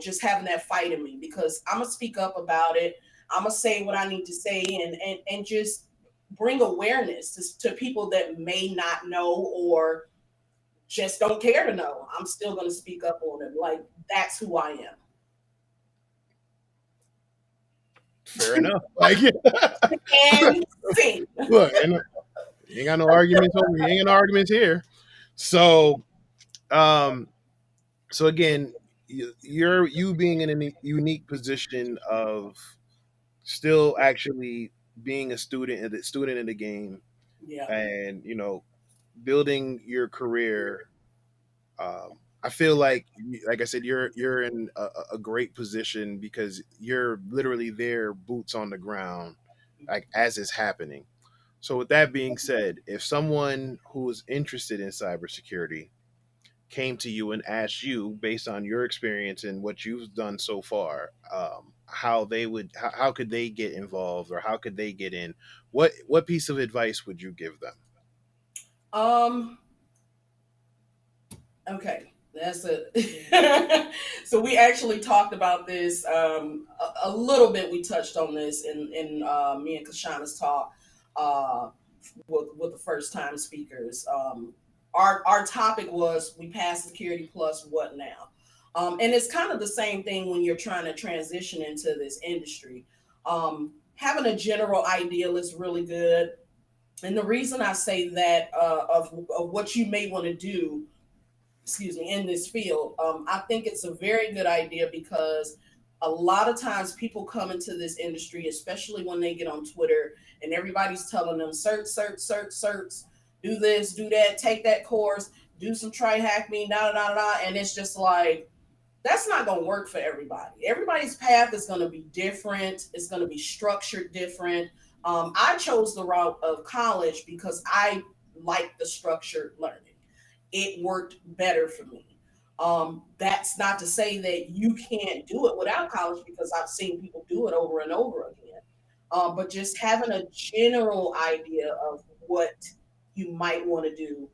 just having that fight in me, because I'm gonna speak up about it. I'm gonna say what I need to say, and just bring awareness to people that may not know, or just don't care to know. I'm still gonna speak up on it. Like that's who I am. Fair enough. Like, And see. look, and you ain't got no arguments over. You ain't got no arguments here. So, um, so again, you being in a unique position of still actually being a student in the game, Yeah. and building your career. I feel like I said, you're in a great position, because you're literally there, boots on the ground, like as it's happening. So with that being said, if someone who is interested in cybersecurity came to you and asked you, based on your experience and what you've done so far, how could they get involved, or how could they get in? What piece of advice would you give them? Um. Okay. That's it. So we actually talked about this a little bit. We touched on this in me and Kashana's talk uh, with the first time speakers. Our topic was we passed Security Plus. What now? And it's kind of the same thing when you're trying to transition into this industry. Having a general idea is really good. And the reason I say that of what you may want to do, excuse me, in this field, I think it's a very good idea because a lot of times people come into this industry, especially when they get on Twitter and everybody's telling them search, search, search, search, do this, do that, take that course, do some try hack me, da da da da, and it's just like that's not going to work for everybody. Everybody's path is going to be different. It's going to be structured different. I chose the route of college because I like the structured learning. It worked better for me. That's not to say that you can't do it without college because I've seen people do it over and over again. But just having a general idea of what you might want to do,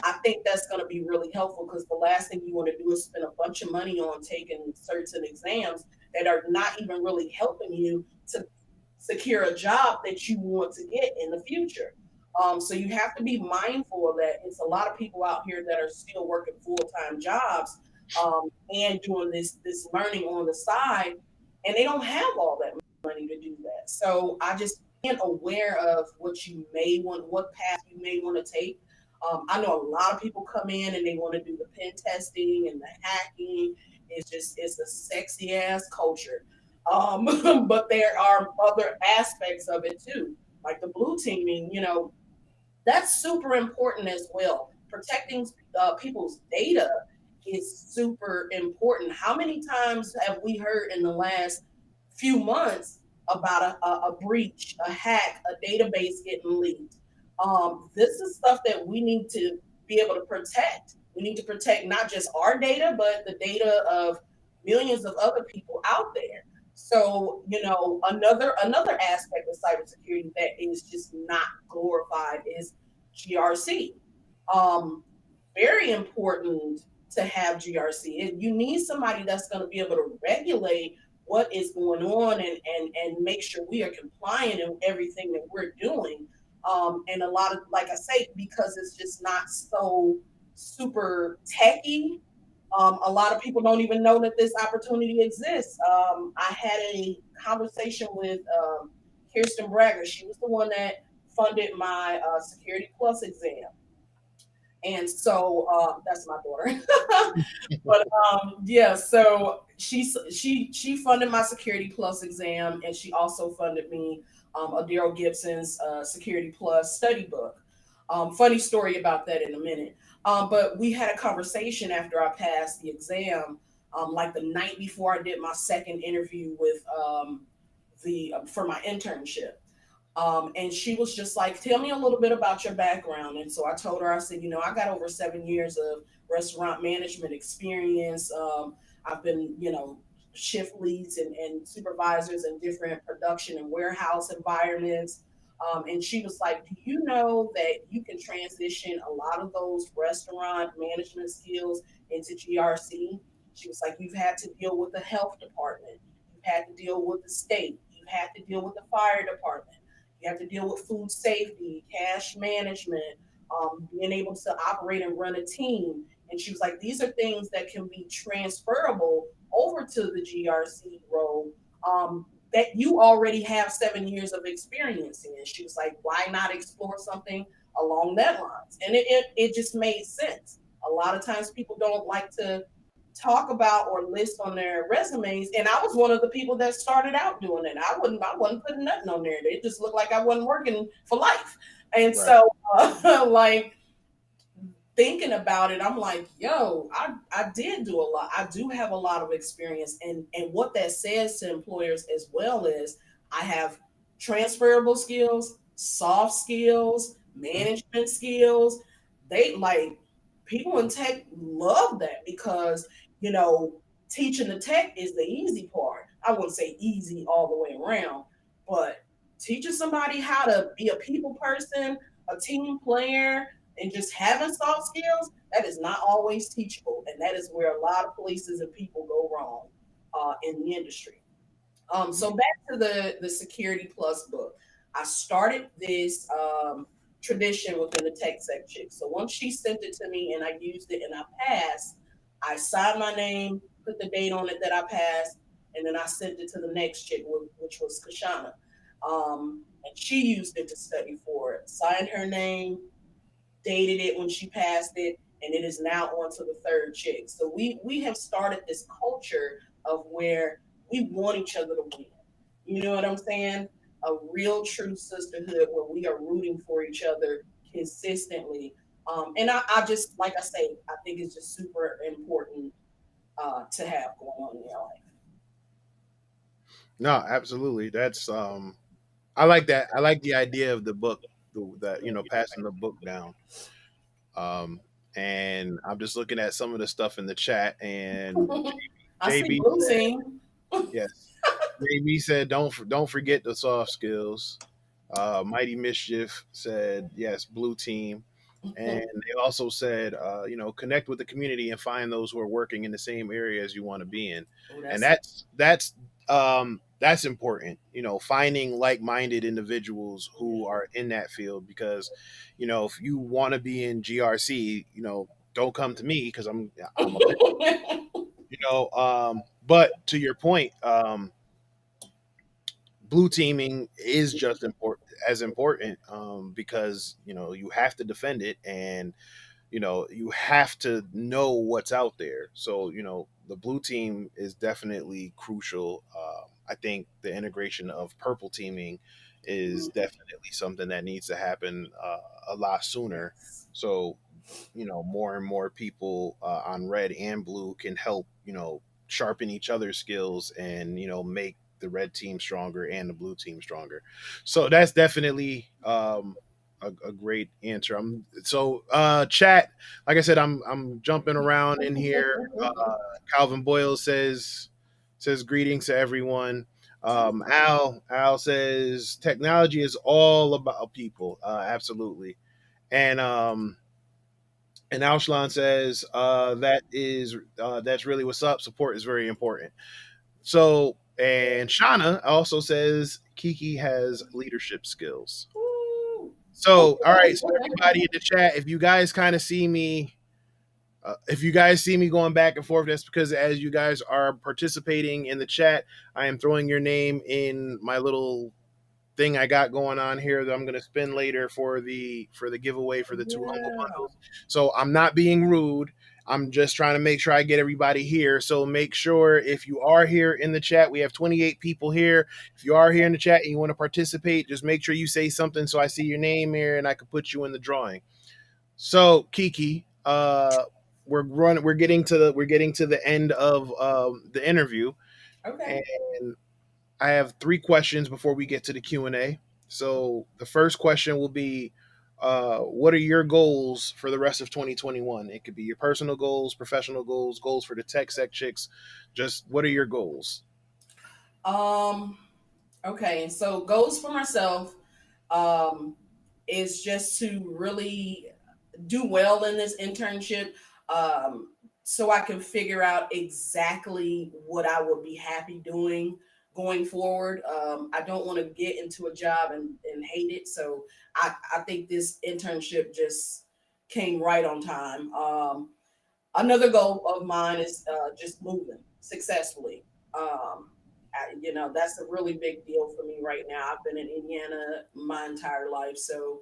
I think that's going to be really helpful because the last thing you want to do is spend a bunch of money on taking certain exams that are not even really helping you to secure a job that you want to get in the future. So you have to be mindful of that. It's a lot of people out here that are still working full-time jobs and doing this learning on the side, and they don't have all that money to do that. So I just being aware of what you may want, what path you may want to take. I know a lot of people come in and they want to do the pen testing and the hacking. It's a sexy ass culture. But there are other aspects of it too, like the blue teaming. That's super important as well. Protecting people's data is super important. How many times have we heard in the last few months about a breach, a hack, a database getting leaked? This is stuff that we need to be able to protect. We need to protect not just our data, but the data of millions of other people out there. So, another aspect of cybersecurity that is just not glorified is GRC. Um, Very important to have GRC. You need somebody that's going to be able to regulate what is going on and make sure we are compliant in everything that we're doing. And a lot of, like I say, because it's just not so super techy, a lot of people don't even know that this opportunity exists. I had a conversation with Kirsten Bragger. She was the one that funded my Security Plus exam. And so that's my daughter. But yeah, so she funded my Security Plus exam, and she also funded me Daryl Gibson's Security Plus study book. Funny story about that in a minute. But we had a conversation after I passed the exam, like the night before I did my second interview with the for my internship. And she was just like, tell me a little bit about your background. And so I told her, I said, I got over 7 years of restaurant management experience. I've been, shift leads and supervisors in different production and warehouse environments. And she was like, do you know that you can transition a lot of those restaurant management skills into GRC? She was like, you've had to deal with the health department. You've had to deal with the state. You've had to deal with the fire department. You have to deal with food safety, cash management, being able to operate and run a team. And she was like, these are things that can be transferable over to the GRC role that you already have 7 years of experience in. She was like, why not explore something along that lines? And it just made sense. A lot of times people don't like to talk about or list on their resumes. And I was one of the people that started out doing it. I wasn't putting nothing on there. It just looked like I wasn't working for life. And Right. so like thinking about it, I'm like, yo, I did do a lot. I do have a lot of experience. And what that says to employers as well is I have transferable skills, soft skills, management skills. They like people in tech love that because, you know, teaching the tech is the easy part. I wouldn't say easy all the way around, but teaching somebody how to be a people person, a team player, And just having soft skills, that is not always teachable. And that is where a lot of places and people go wrong in the industry. So back to the Security Plus book. I started this tradition within the TechSec Chix. So once she sent it to me and I used it and I passed, I signed my name, put the date on it that I passed, and then I sent it to the next chick, which was Kashana. And she used it to study for it, signed her name, dated it when she passed it, and it is now on to the third chick. So we have started this culture of where we want each other to win. You know what I'm saying? A real true sisterhood where we are rooting for each other consistently. And I just, like I say, I think it's just super important to have going on in your life. No, absolutely. That's I like that. I like the idea of the book, that passing the book down. Um, and I'm just looking at some of the stuff in the chat, and I see JB blue said, team. yes. JB said, don't forget the soft skills. Mighty Mischief said, yes, blue team. And they also said, connect with the community and find those who are working in the same areas you want to be in. Oh, And that's that's important, finding like-minded individuals who are in that field, because, if you want to be in GRC, don't come to me because I'm a but to your point, blue teaming is just important, because you have to defend it, and you have to know what's out there. So the blue team is definitely crucial. I think the integration of purple teaming is definitely something that needs to happen a lot sooner. So more and more people on red and blue can help sharpen each other's skills, and make the red team stronger and the blue team stronger. So that's definitely a great answer. Chat, like I said, I'm jumping around in here. Calvin Boyle says greetings to everyone. Al says technology is all about people. Absolutely. And Alshlon says that's really what's up. Support is very important. So, and Shauna also says Kiki has leadership skills. So, all right. So, everybody in the chat, if you guys kind of see me, if you guys see me going back and forth, that's because as you guys are participating in the chat, I am throwing your name in my little thing I got going on here that I'm going to spin later for the giveaway for the two humble Yeah. bundles. So I'm not being rude. I'm just trying to make sure I get everybody here. So make sure if you are here in the chat, we have 28 people here. If you are here in the chat and you want to participate, just make sure you say something so I see your name here and I can put you in the drawing. So Kiki, we're getting to the end of the interview, Okay. and I have three questions before we get to the Q&A. So the first question will be, what are your goals for the rest of 2021? It could be your personal goals, professional goals, goals for the TechSec Chix. Just what are your goals? Um. Okay. So goals for myself um, is just to really do well in this internship, um, so I can figure out exactly what I would be happy doing going forward. I don't want to get into a job and hate it. So I think this internship just came right on time. Another goal of mine is just moving successfully. That's a really big deal for me right now. I've been in Indiana my entire life, so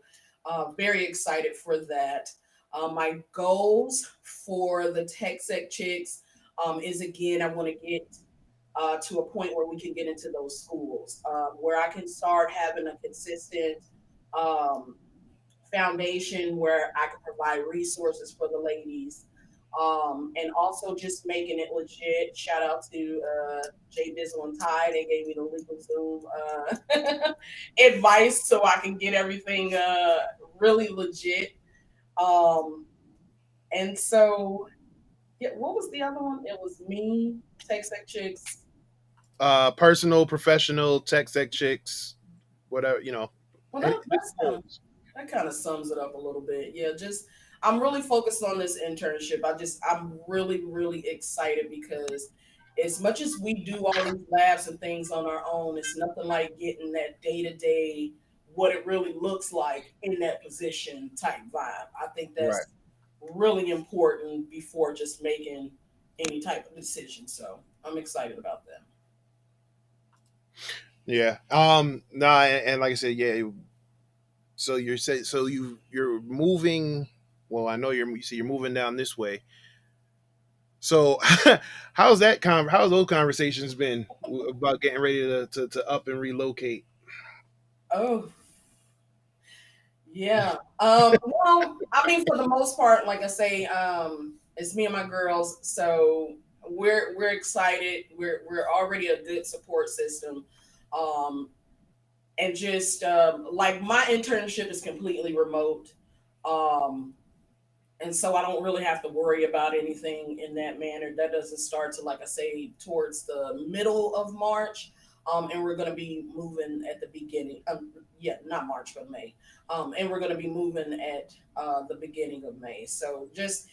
very excited for that. My goals for the TechSec Chix is, again, I want to get to a point where we can get into those schools, where I can start having a consistent um, foundation where I can provide resources for the ladies, and also just making it legit. Shout out to Jay Bizzle and Ty. They gave me the legal Zoom advice so I can get everything really legit. Um, and so, yeah, what was the other one? It was me, TechSec Chicks. Personal, professional, TechSec Chix, whatever, Well, any that's goals. that kind of sums it up a little bit. Yeah, just I'm really focused on this internship. I'm really really excited because as much as we do all these labs and things on our own, it's nothing like getting that day to day what it really looks like in that position type vibe. I think Right. that's really important before just making any type of decision. So I'm excited about that. Yeah. Nah, and like I said, yeah. So you're moving. Well, I know you see you're moving down this way. So how's those conversations been about getting ready to up and relocate? Oh, yeah. Well, I mean, for the most part, like I say, it's me and my girls, so we're excited. We're already a good support system, um, and just like my internship is completely remote, um, and so I don't really have to worry about anything in that manner. That doesn't start to, like I say, towards the middle of March, and we're going to be moving at the beginning. Yeah, not March, but May, and we're going to be moving at the beginning of May. So just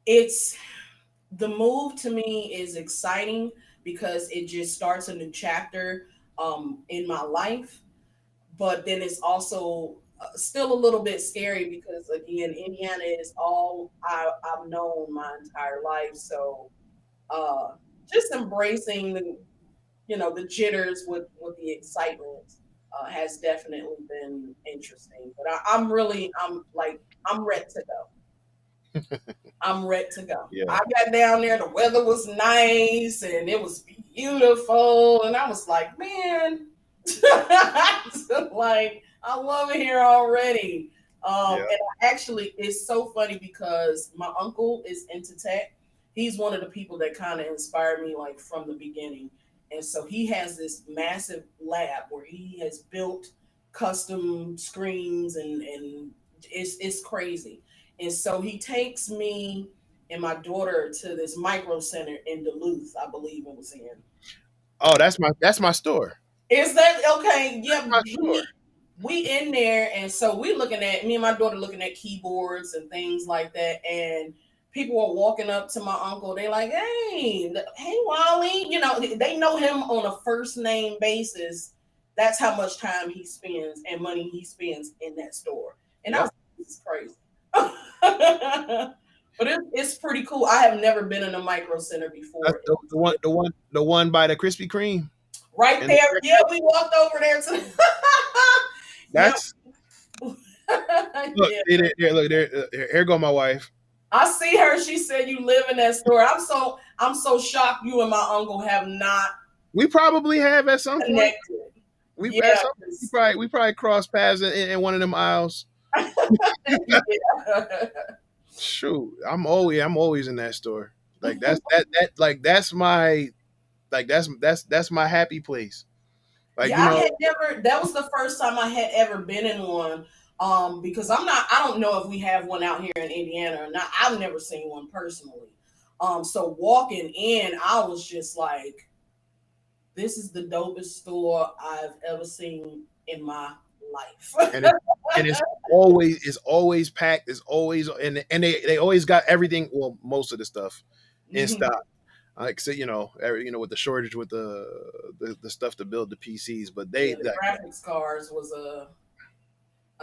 it's the move to me is exciting because it just starts a new chapter in my life, but then it's also still a little bit scary because again, Indiana is all I've known my entire life. So uh, just embracing the the jitters with the excitement has definitely been interesting. But I'm like I'm ready to go. I'm ready to go. Yeah. I got down there, the weather was nice and it was beautiful, and I was like, man, like I love it here already. Yeah. And I actually, it's so funny because my uncle is into tech. He's one of the people that kind of inspired me, like from the beginning. And so he has this massive lab where he has built custom screens, and it's crazy. And so he takes me and my daughter to this MicroCenter in Duluth, I believe it was in. Oh, that's my store. Is that okay? That's Yeah, my store. we in there, and so we looking at me and my daughter looking at keyboards and things like that, and people are walking up to my uncle. They like, hey, Wally. They know him on a first name basis. That's how much time he spends and money he spends in that store, and I Yep. was this is crazy. But it's pretty cool. I have never been in a micro center That's before. the one by the Krispy Kreme. Right And there, yeah, we walked over there to. Yep. that's look, Yeah. look here go my wife. I see her. She said you live in that store. I'm so shocked you and my uncle have not We probably have at some point. connected. We Yeah. at some we probably crossed paths in one of them aisles. Yeah. Shoot, I'm always in that store. Like that's my that's my happy place. Like Yeah, I had never. That was the first time I had ever been in one. Because I don't know if we have one out here in Indiana or not. I've never seen one personally. So walking in, I was just like, this is the dopest store I've ever seen in my life. and it, and it's always packed. It's always and they always got everything. Well, most of the stuff in Mhm. stock. Like so, with the shortage with the stuff to build the PCs, but Yeah, they the like graphics cards was a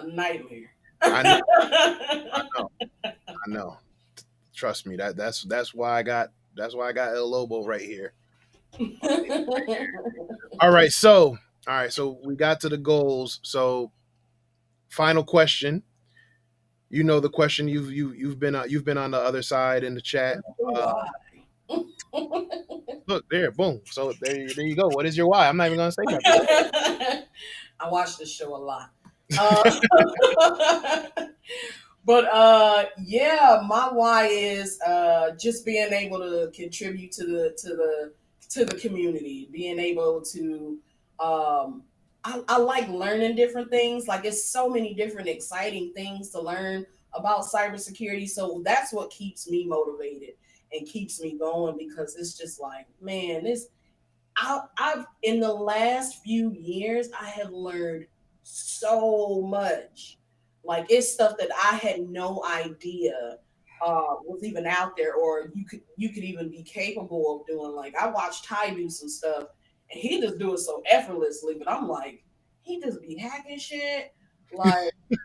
nightmare. I know, I know, I know. Trust me, that's why I got El Lobo right here. All right, so we got to the goals. So final question. You know the question you've been on the other side in the chat. Uh, Why? look there, boom. So there you go. What is your why? I'm not even gonna say nothing. I watch this show a lot. Uh, but yeah, my why is just being able to contribute to the community, being able to I like learning different things. Like it's so many different exciting things to learn about cybersecurity. So that's what keeps me motivated and keeps me going because it's just like, man, I've in the last few years I have learned so much. Like it's stuff that I had no idea was even out there, or you could even be capable of doing. Like I watched Ty do some stuff, and he just do it so effortlessly. But I'm like, he just be hacking shit. Like he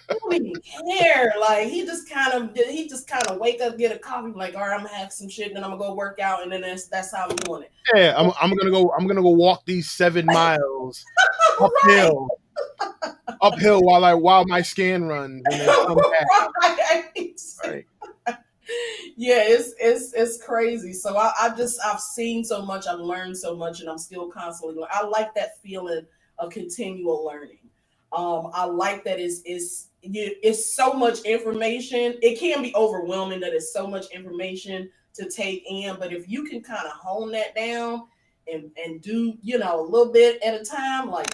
don't even care. Like he just kind of wake up, get a coffee, like, all right, I'm gonna hack some shit, and then I'm gonna go work out, and then that's how I'm doing it. Yeah, I'm gonna go walk these 7 miles Right. uphill while my scan runs, and then come back. Right. Right. Yeah, it's crazy. So I've seen so much, I've learned so much, and I'm still constantly learning. I like that feeling of continual learning. I like that it's so much information. It can be overwhelming that it's so much information to take in, but if you can kind of hone that down and do a little bit at a time, like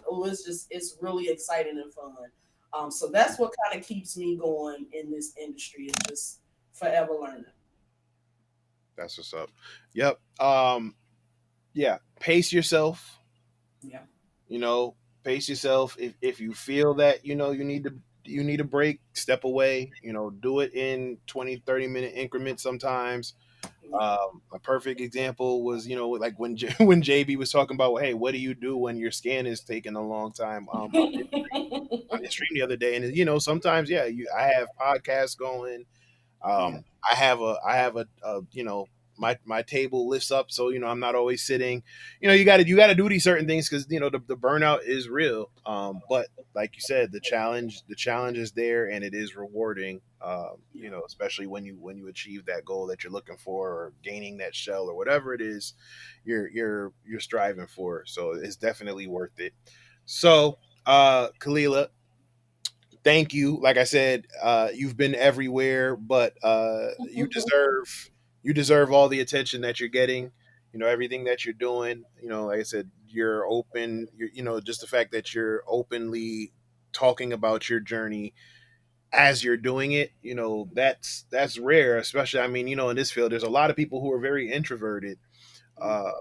it's really exciting and fun. So that's what kind of keeps me going in this industry is just forever learning. That's what's up. Yep. Yeah. Pace yourself. Yeah. You know, pace yourself. If you feel that you need a break, step away. Do it in 20-30 minute increments sometimes. Yeah. A perfect example was, like when when JB was talking about, hey, what do you do when your scan is taking a long time? On his stream the other day, and sometimes, yeah, I have podcasts going. Yeah. I have a my table lifts up, so I'm not always sitting. You got to do these certain things because the burnout is real. But like you said, the challenge is there, and it is rewarding. Yeah. Especially when you achieve that goal that you're looking for, or gaining that shell, or whatever it is you're striving for. So it's definitely worth it. So, Khalilah, thank you. Like I said, you've been everywhere, but you deserve all the attention that you're getting. Everything that you're doing. Like I said, you're open. Just the fact that you're openly talking about your journey as you're doing it. That's rare. Especially, I mean, in this field, there's a lot of people who are very introverted. Uh,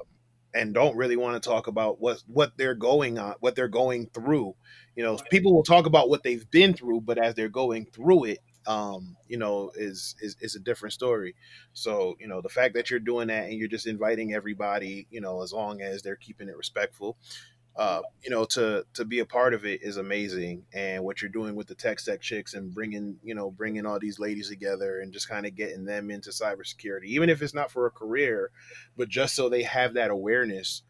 and don't really want to talk about what they're going through. Right. People will talk about what they've been through, but as they're going through it, is a different story. So, the fact that you're doing that and you're just inviting everybody, as long as they're keeping it respectful, to be a part of it is amazing. And what you're doing with the TechSec Chicks and bringing all these ladies together and just kind of getting them into cybersecurity, even if it's not for a career, but just so they have that awareness,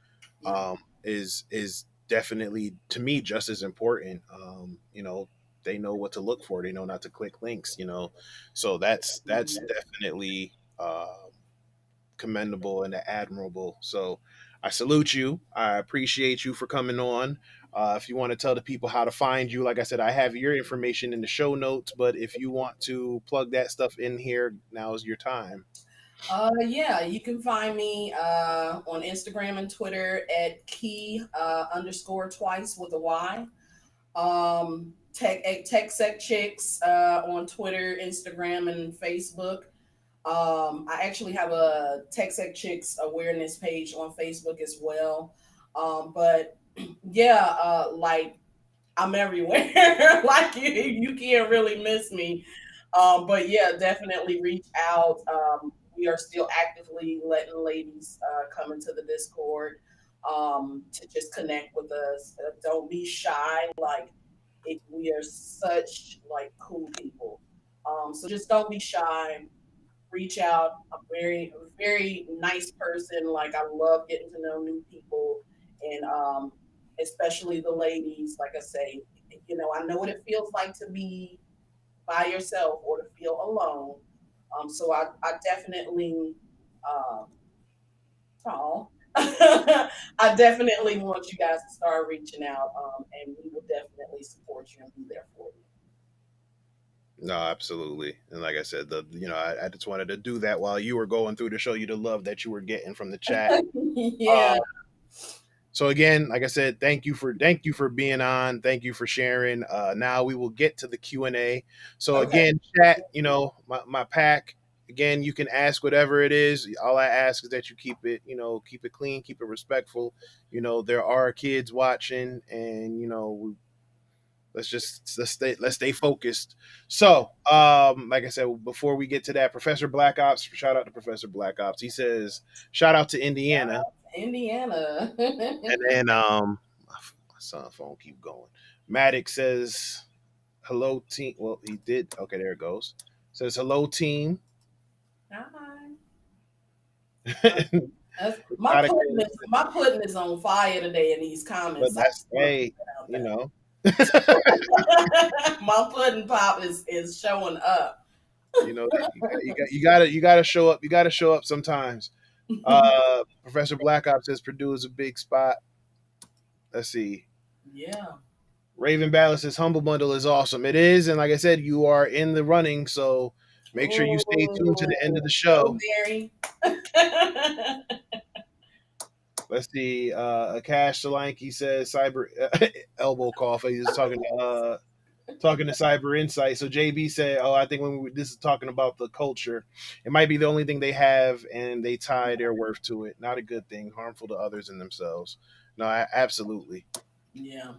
Yeah. is definitely, to me, just as important. They know what to look for. They know not to click links. So that's Mhm. definitely commendable and admirable. So I salute you. I appreciate you for coming on. If you want to tell the people how to find you, like I said, I have your information in the show notes, but if you want to plug that stuff in here, now is your time. Yeah, you can find me on Instagram and Twitter at key underscore twice with a Y. TechSec Chix on Twitter, Instagram, and Facebook. I actually have a TechSec Chix awareness page on Facebook as well. But yeah, like I'm everywhere. Like you can't really miss me. But yeah, definitely reach out. We are still actively letting ladies come into the Discord to just connect with us. Don't be shy. Like we are such like cool people. So just don't be shy. Reach out. I'm very nice person. Like I love getting to know new people, and especially the ladies. Like I say, I know what it feels like to be by yourself or to feel alone. So I definitely, um, oh, I definitely want you guys to start reaching out, and we will definitely support you and be there for No, absolutely. And like I said, I just wanted to do that while you were going through to show you the love that you were getting from the chat. you. Uh, Yeah. So again, like I said, thank you for being on. Thank you for sharing. Now we will get to the Q&A. So Okay. again, chat, my pack. Again, you can ask whatever it is. All I ask is that you keep it clean, keep it respectful. There are kids watching, and let's stay focused. So, like I said, before we get to that, Professor Black Ops, shout out to Professor Black Ops. He says, shout out to Indiana. Indiana. And then my son phone keep going. Maddox says, hello team. Well, he did. Okay, there it goes. Says hello team. Hi. But My pudding is on fire today in these comments. that's hey, you know. My pudding pop is showing up. You know, you gotta show up. You gotta show up sometimes. Professor Black Ops says Purdue is a big spot. Let's see. Yeah. Raven Ballast says Humble Bundle is awesome. It is, and like I said, you are in the running, so make sure you stay tuned to the end of the show. Mary. Let's see. Akash Solanki says cyber elbow cough. He's talking to Cyber Insight. So JB said, "Oh, I think this is talking about the culture. It might be the only thing they have, and they tie their worth to it. Not a good thing. Harmful to others and themselves. No, absolutely. Yeah.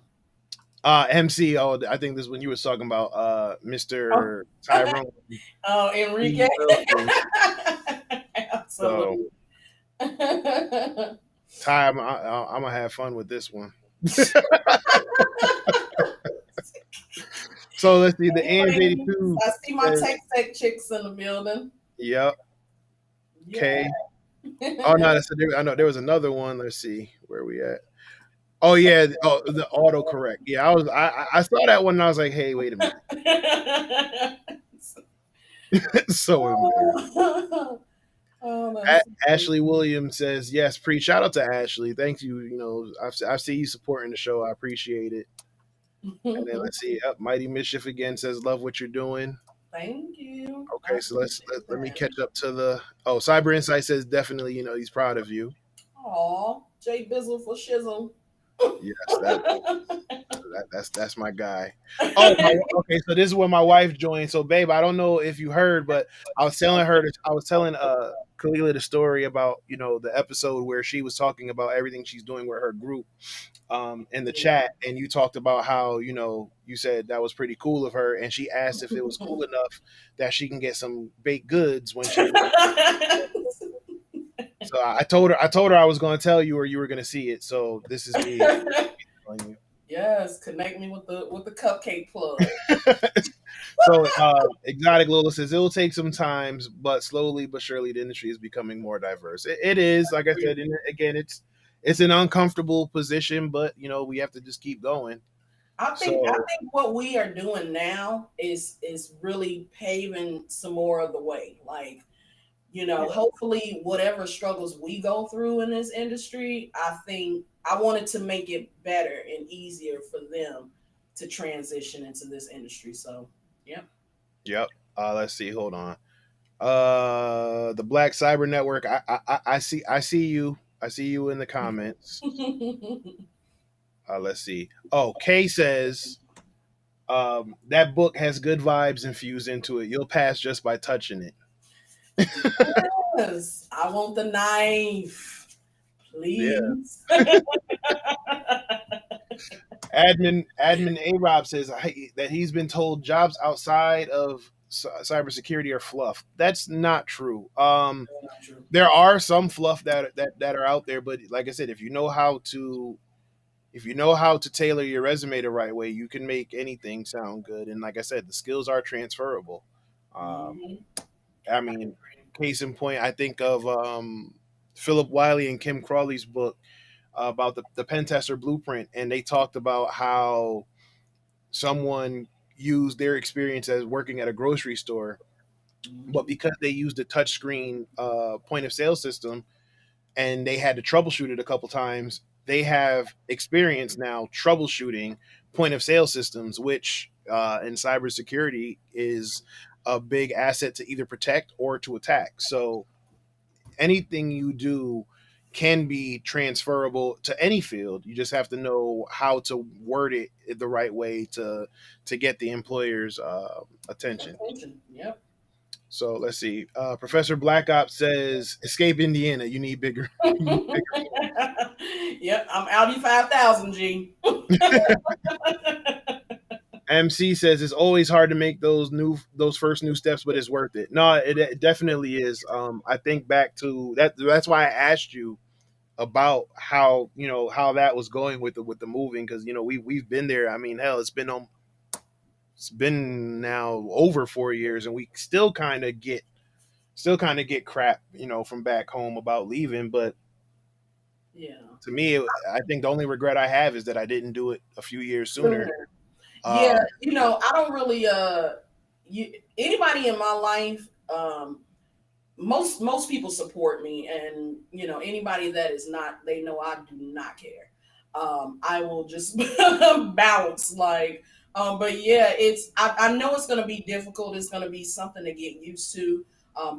MC. Oh, I think this is when you were talking about Mr. Tyrone. Oh, Enrique. Absolutely. So, Ty, I'm gonna have fun with this one. So let's see the ANS82. I see my TechSec Chix in the building. Yep. Okay. Oh no, I know there was another one. Let's see where we at. Oh yeah. Oh, the autocorrect. Yeah, I saw that one and I was like, hey, wait a minute. So important. Ashley Williams says yes. Shout out to Ashley. Thank you. You know, I see you supporting the show. I appreciate it. And then let's see. Mighty Mischief again says love what you're doing. Thank you. Okay, so let me catch up to the. Oh, Cyber Insight says definitely. You know, he's proud of you. Aw, Jay Bizzle for shizzle. Yes, that's my guy. Oh, okay. So this is where my wife joined. So, babe, I don't know if you heard, but I was telling Khalilah the story about the episode where she was talking about everything she's doing with her group in the chat, and you talked about how you said that was pretty cool of her, and she asked if it was cool enough that she can get some baked goods when she. So I told her I was going to tell you or you were going to see it. So this is me. Yes, connect me with the cupcake plug. So Exotic Lola says it'll take some time, but slowly but surely the industry is becoming more diverse. It is, like I said, and again, it's an uncomfortable position, but we have to just keep going. I think what we are doing now is really paving some more of the way. Like, hopefully whatever struggles we go through in this industry, I think I wanted to make it better and easier for them to transition into this industry. So, Yep. Let's see. Hold on. The Black Cyber Network. I see you. I see you in the comments. Let's see. Oh, Kay says that book has good vibes infused into it. You'll pass just by touching it. Yes, I want the knife, please. Yeah. Admin A-Rob says that he's been told jobs outside of cybersecurity are fluff. That's not true. There are some fluff that are out there, but like I said, if you know how to tailor your resume the right way, you can make anything sound good. And like I said, the skills are transferable. I mean, case in point, I think of Philip Wiley and Kim Crawley's book about the pen tester blueprint, and they talked about how someone used their experience as working at a grocery store, but because they used a touchscreen point of sale system and they had to troubleshoot it a couple times, they have experience now troubleshooting point of sale systems, which in cybersecurity is a big asset to either protect or to attack. So anything you do can be transferable to any field. You just have to know how to word it the right way to get the employer's attention. Yep. So let's see. Professor Black Ops says, "Escape Indiana. You need bigger." Yep, I'm Audi 5000 G. MC says it's always hard to make those first new steps, but it's worth it. No, it definitely is. I think back to that. That's why I asked you about how how that was going with the moving, because we've been there. I mean, hell, it's been now over 4 years, and we still kind of get crap from back home about leaving. But Yeah. to me, I think the only regret I have is that I didn't do it a few years sooner. Sooner. Yeah, Um, I don't really anybody in my life, most people support me, and anybody that is not, they know I do not care. I will just bounce like, but yeah, I know it's going to be difficult. It's going to be something to get used to.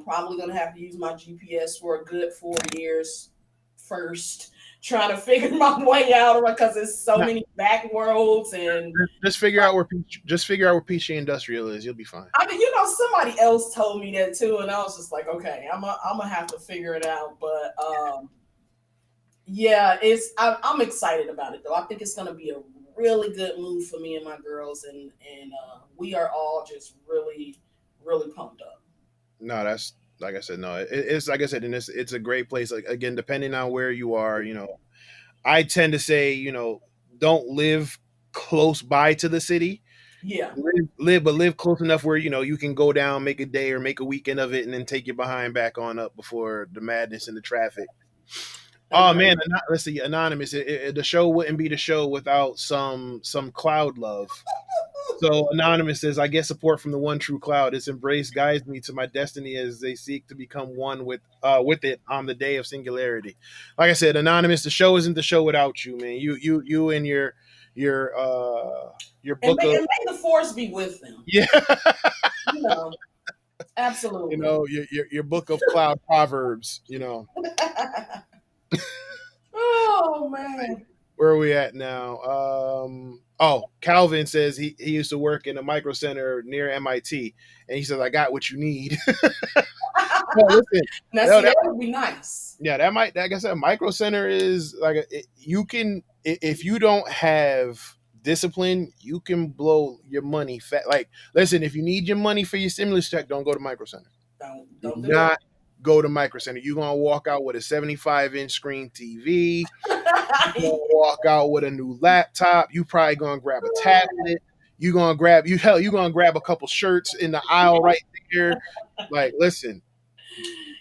Probably going to have to use my GPS for a good 4 years first, trying to figure my way out, because there's so many back roads. And just figure out where PC Industrial is. You'll be fine. I mean, somebody else told me that too, and I was just like, okay, I'm gonna have to figure it out. But yeah, I'm excited about it though. I think it's gonna be a really good move for me and my girls, and we are all just really, really pumped up. No, that's like I said. No, it's like I said, and it's a great place. Like, again, depending on where you are, I tend to say, don't live close by to the city. Yeah. Live close enough where you can go down, make a day or make a weekend of it, and then take your behind back on up before the madness and the traffic. Oh man, let's see, anonymous. The show wouldn't be the show without some cloud love. So anonymous says, I get support from the one true cloud. Its embrace guides me to my destiny as they seek to become one with it on the day of singularity. Like I said, anonymous, the show isn't the show without you, man. You and your And book of may the force be with them. yeah, You know, absolutely. your book of cloud proverbs. Oh man. Where are we at now? Calvin says he used to work in a MicroCenter near MIT, and he says I got what you need. Well, listen, Now, see, that would be nice. yeah, that might, like I said, MicroCenter is like you can, if you don't have discipline, you can blow your money fat. Like, listen, if you need your money for your stimulus check, don't go to MicroCenter. Don't Do do not go to MicroCenter. You're gonna walk out with a 75-inch screen TV. You're gonna walk out with a new laptop. You probably gonna grab a tablet. You're gonna grab a couple shirts in the aisle right there. Like, listen,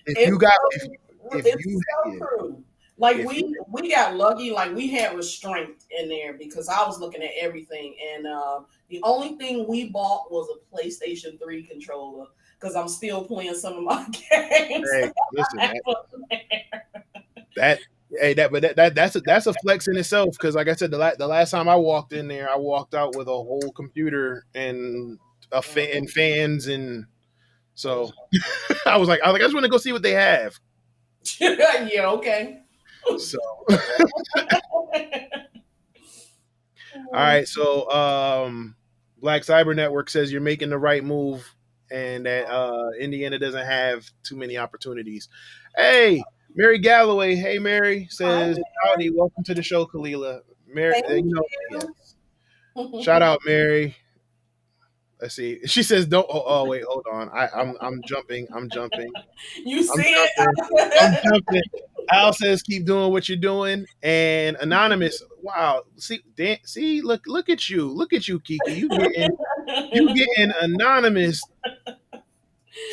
if you got if you so true. Like we got lucky, like we had restraint in there because I was looking at everything, and the only thing we bought was a PlayStation 3 controller because I'm still playing some of my games. Hey, listen, that's a flex in itself, because like I said, the last time I walked in there, I walked out with a whole computer and and fans, and so I was like, I just want to go see what they have. Yeah, okay. So all right, so Black Cyber Network says you're making the right move, and that Indiana doesn't have too many opportunities. Hey, Mary Galloway. Hey, Mary says, howdy, welcome to the show, Khalilah. Mary, yes. Shout out, Mary. Let's see. She says, "Don't." Oh, wait, hold on. I'm jumping. You see it? I'm jumping. Al says, "Keep doing what you're doing." And anonymous, wow. See, look at you, Kiki. You getting anonymous.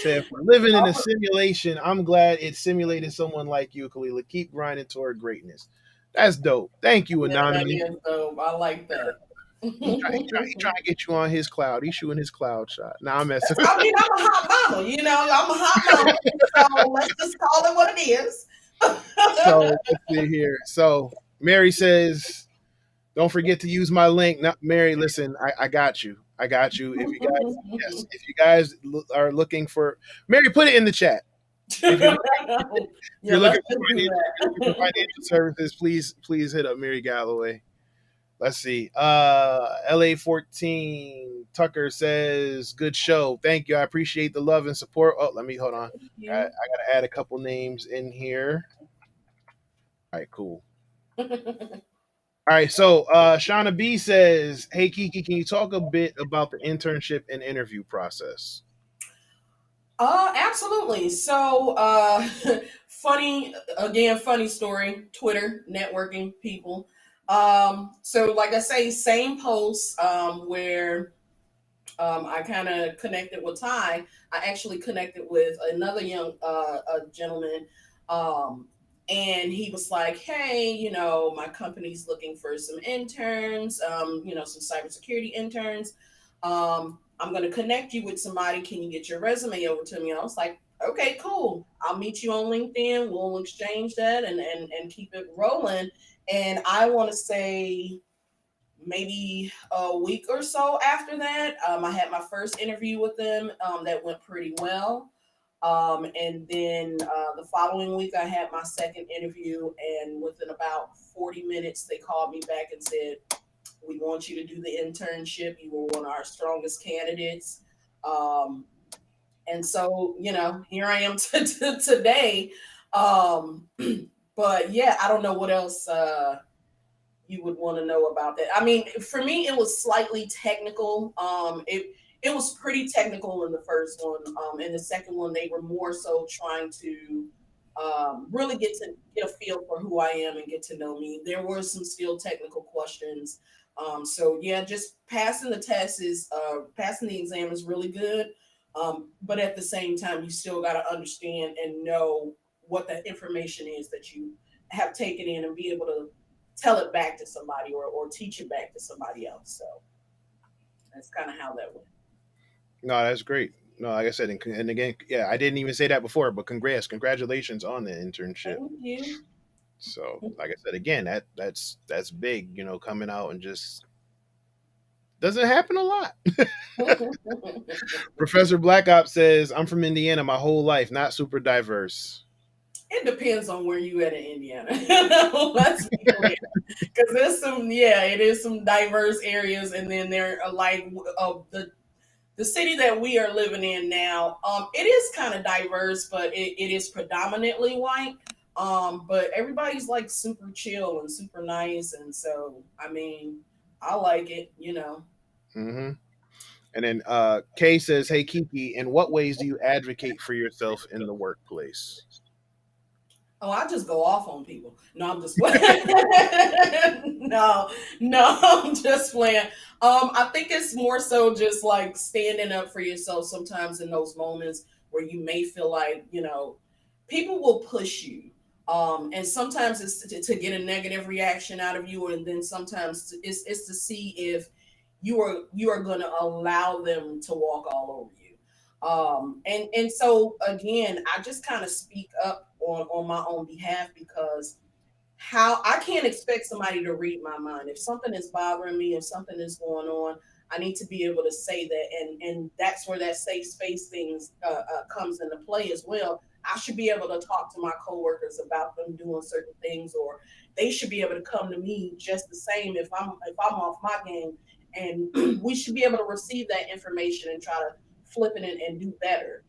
Said, for living in a simulation, I'm glad it simulated someone like you, Khalilah. Keep grinding toward greatness. That's dope. Thank you, anonymous. That is dope. I like that. He trying to get you on his cloud. He's shooting his cloud shot. Now I'm messing. I mean, I'm a hot mama. I'm a hot mama. So let's just call it what it is. So let's see here. So Mary says, "Don't forget to use my link." Now, Mary, listen, I got you. I got you. If you guys are looking for Mary, put it in the chat. If you're looking for financial services, please hit up Mary Galloway. Let's see. LA14 Tucker says, good show. Thank you. I appreciate the love and support. Oh, hold on. I got to add a couple names in here. All right, cool. All right, so Shauna B says, "Hey Kiki, can you talk a bit about the internship and interview process?" Absolutely. So, funny again, funny story. Twitter networking people. So like I say, same post where I kind of connected with Ty. I actually connected with another young a gentleman, um, and he was like, "Hey, my company's looking for some interns. Some cybersecurity interns. I'm going to connect you with somebody. Can you get your resume over to me?" I was like, "Okay, cool. I'll meet you on LinkedIn. We'll exchange that and keep it rolling." And I want to say maybe a week or so after that, I had my first interview with them that went pretty well. And then the following week, I had my second interview, and within about 40 minutes, they called me back and said, "We want you to do the internship. You were one of our strongest candidates." Um, and so, here I am today. Um, but yeah, I don't know what else. You would want to know about that. I mean, for me, it was slightly technical. It was pretty technical in the first one. In the second one, they were more so trying to really get a feel for who I am and get to know me. There were some still technical questions. So yeah, just passing the test is passing the exam is really good. But at the same time, you still got to understand and know what the information is that you have taken in and be able to tell it back to somebody or teach it back to somebody else. So that's kind of how that went. No, that's great. No, like I said, and again, yeah, I didn't even say that before, but congratulations on the internship. Thank you. So, like I said, again, that's big. Coming out and just doesn't happen a lot. Professor Black Ops says, "I'm from Indiana my whole life, not super diverse." It depends on where you at in Indiana. Let's be clear, because it is some diverse areas, and then there are like the city that we are living in now. It is kind of diverse, but it is predominantly white. But everybody's like super chill and super nice, and so I mean, I like it. Hmm. And then Kay says, "Hey Kiki, in what ways do you advocate for yourself in the workplace?" Oh, I just go off on people. No, I'm just playing. No, I'm just playing. I think it's more so just like standing up for yourself sometimes in those moments where you may feel like, people will push you. And sometimes it's to get a negative reaction out of you, and then sometimes it's to see if you are going to allow them to walk all over you. And so again, I just kind of speak up on my own behalf, because how I can't expect somebody to read my mind. If something is bothering me, if something is going on, I need to be able to say that, and that's where that safe space things comes into play as well. I should be able to talk to my coworkers about them doing certain things, or they should be able to come to me just the same if I'm off my game, and we should be able to receive that information and try to flip it and do better.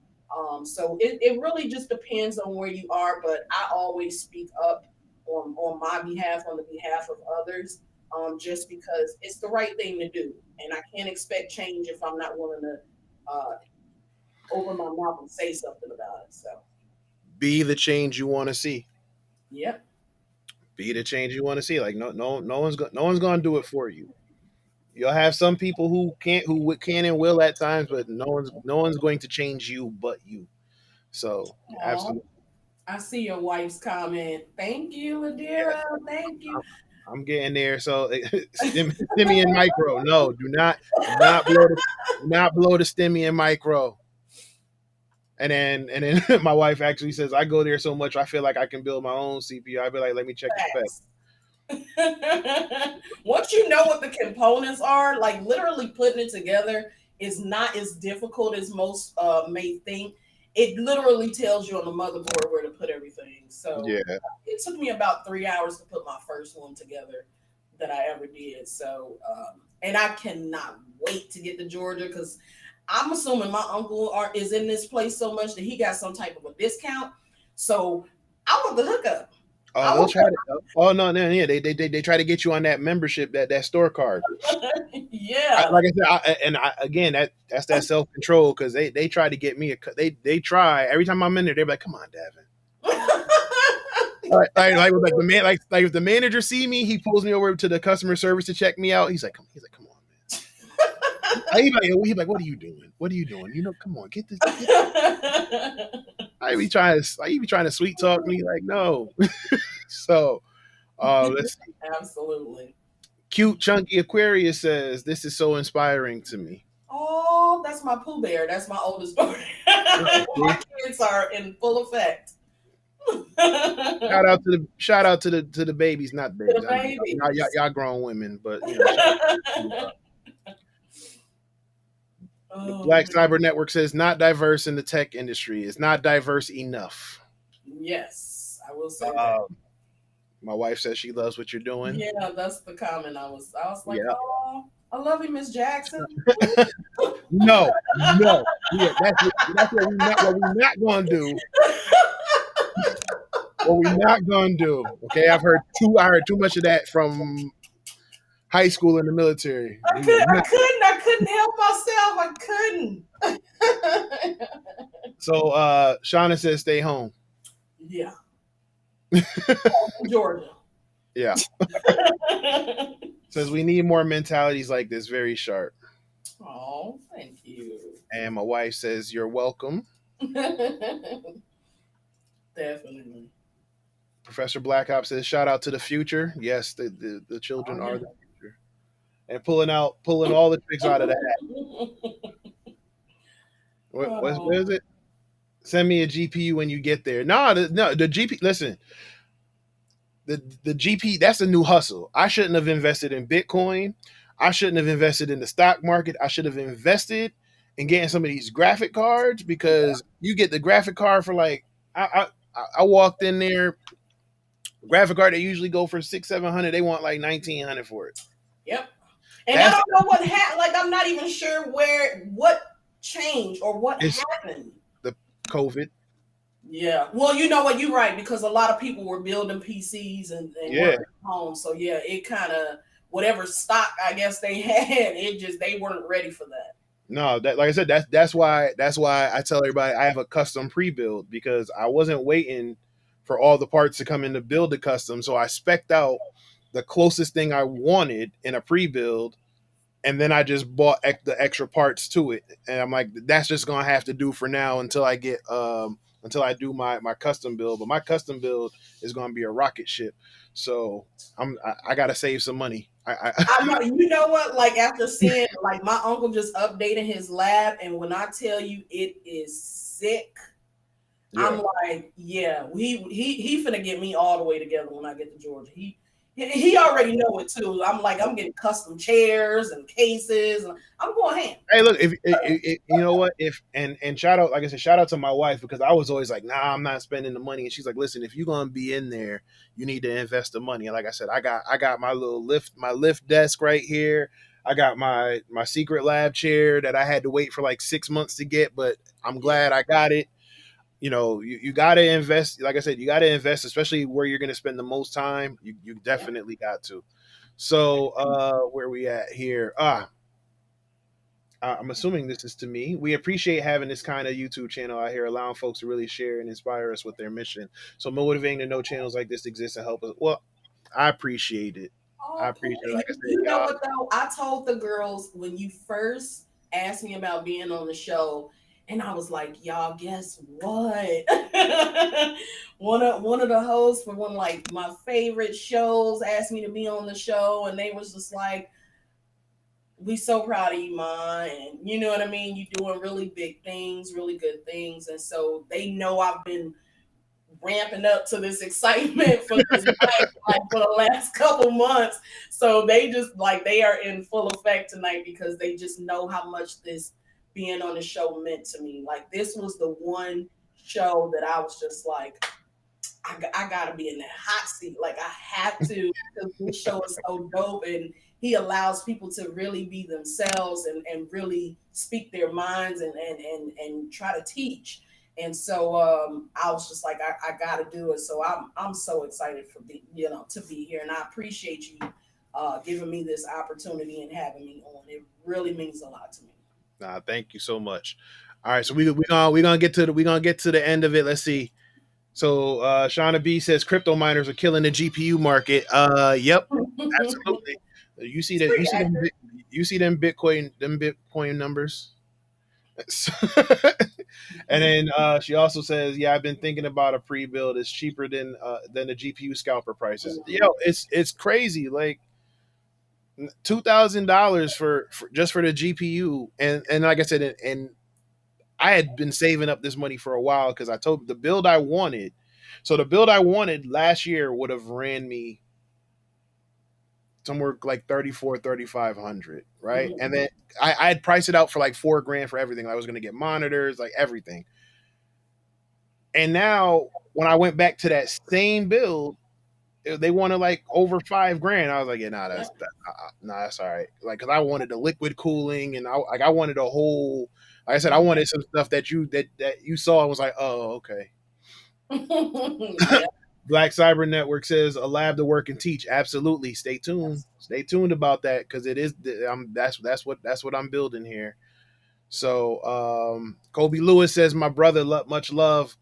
So it really just depends on where you are, but I always speak up on my behalf, on the behalf of others, just because it's the right thing to do. And I can't expect change if I'm not willing to uh, open my mouth and say something about it. So, Be the change you want to see. yep. Be the change you want to see. Like no one's going to do it for you. You'll have some people who can and will at times, but no one's going to change you but you. So Aw, absolutely, I see your wife's comment. Thank you, yeah. Adira. Thank you. I'm getting there. So stimmy and micro. No, do not blow the stimmy and micro. And then my wife actually says I go there so much I feel like I can build my own CPU. I'd be like, let me check the spec. Facts. Once you know what the components are, like literally putting it together is not as difficult as most may think. It literally tells you on the motherboard where to put everything. So Yeah. it took me about 3 hours to put my first one together that I ever did. So, and I cannot wait to get to Georgia, because I'm assuming my uncle is in this place so much that he got some type of a discount. So I want the hookup. Oh, I they'll was try to. Oh no, no, yeah, they try to get you on that membership, that store card. yeah. Like I said, again, that's that self control because they try to get me they try every time I'm in there. They're like, come on, Davin. Like the man, like if the manager see me, he pulls me over to the customer service to check me out. He's like, come on, man. He's like, what are you doing? What are you doing? You know, come on, get this. I be trying to sweet talk me, like no. So, let's see. Absolutely. Cute Chunky Aquarius says, "This is so inspiring to me." Oh, that's my Pooh Bear. That's my oldest daughter. My kids are in full effect. Shout out to the babies, not babies. The I know babies. y'all grown women, but you know, shout out to, the Oh, Black man. Cyber Network says not diverse in the tech industry. It's not diverse enough. Yes, I will say that. Um, my wife says she loves what you're doing. Yeah, that's the comment. I was like, Yeah. oh, I love you, Miss Jackson. No, no. Yeah, that's what we not gonna do. What we not gonna do. Okay, I heard too much of that from high school and the military. I couldn't help myself. I couldn't. So Shauna says stay home. Yeah. Georgia. Yeah. Says we need more mentalities like this, very sharp. Oh, thank you. And my wife says you're welcome. Definitely. Professor Black Ops says shout out to the future. Yes, the children are the future. And pulling all the tricks out of that. What is it? Send me a GPU when you get there. No, the GP. Listen, the GP. That's a new hustle. I shouldn't have invested in Bitcoin. I shouldn't have invested in the stock market. I should have invested in getting some of these graphic cards because you get the graphic card for like I walked in there. Graphic card they usually go for 600-700. They want like 1,900 for it. Yep. And I don't know what happened. Like I'm not even sure what changed or what happened. The COVID. Yeah. Well, you know what? You're right because a lot of people were building PCs and working at home. So yeah, it kind of whatever stock I guess they had, they weren't ready for that. No, that like I said, that's why I tell everybody I have a custom pre-build because I wasn't waiting for all the parts to come in to build the custom. So I spec'd out the closest thing I wanted in a pre-build, and then I just bought the extra parts to it. And I'm like, that's just gonna have to do for now until I get until I do my custom build. But my custom build is gonna be a rocket ship. So I gotta save some money. I know, you know what? Like after seeing, like my uncle just updated his lab, and when I tell you it is sick, I'm like, yeah, he finna get me all the way together when I get to Georgia. He already know it too. I'm like, I'm getting custom chairs and cases, and I'm going ham. Hey, look, if you know what, and shout out, like I said, shout out to my wife because I was always like, nah, I'm not spending the money, and she's like, listen, if you're gonna be in there, you need to invest the money. And like I said, I got my little lift desk right here. I got my secret lab chair that I had to wait for like 6 months to get, but I'm glad I got it. You know, you got to invest. Like I said, you got to invest, especially where you're going to spend the most time. You definitely got to. So where we at here? I'm assuming this is to me. We appreciate having this kind of YouTube channel out here, allowing folks to really share and inspire us with their mission. So motivating to know channels like this exist and help us. Well, I appreciate it. I appreciate it. Like I said, you know what though? I told the girls when you first asked me about being on the show, and I was like, y'all, guess what? one of the hosts for one of like my favorite shows asked me to be on the show, and they was just like, we so proud of you, Ma, and you know what I mean? You're doing really big things, really good things. And so they know I've been ramping up to this excitement for this like for the last couple months. So they just like they are in full effect tonight because they just know how much this being on the show meant to me. Like this was the one show that I was just like, I gotta be in that hot seat. Like I have to because this show is so dope and he allows people to really be themselves and really speak their minds and try to teach. And so I was just like, I got to do it. So I'm so excited for to be here, and I appreciate you giving me this opportunity and having me on. It really means a lot to me. Nah, thank you so much. All right, so we gonna get to the end of it. Let's see. So Shauna B says crypto miners are killing the GPU market. Yep, absolutely. You see It's that? pretty accurate. You see them Bitcoin numbers. And then she also says, "Yeah, I've been thinking about a pre-build. It's cheaper than the GPU scalper prices. Yo, it's crazy. Like $2,000 for just for the GPU, and like I said, and I had been saving up this money for a while because I told the build I wanted. So the build I wanted last year would have ran me somewhere like 3,500, right? Mhm. And then I had priced it out for like 4 grand for everything. I was going to get monitors, like everything. And now when I went back to that same build, they wanted like over 5 grand. I was like, yeah, nah, Yeah. nah, that's all right. Like, cause I wanted the liquid cooling, and I wanted a whole. Like I said, I wanted some stuff that you saw and was like, oh, okay. Yeah. Black Cyber Network says a lab to work and teach. Absolutely. Stay tuned. Yes. Stay tuned about that because it is. That's what I'm building here. So Kobe Lewis says my brother, much love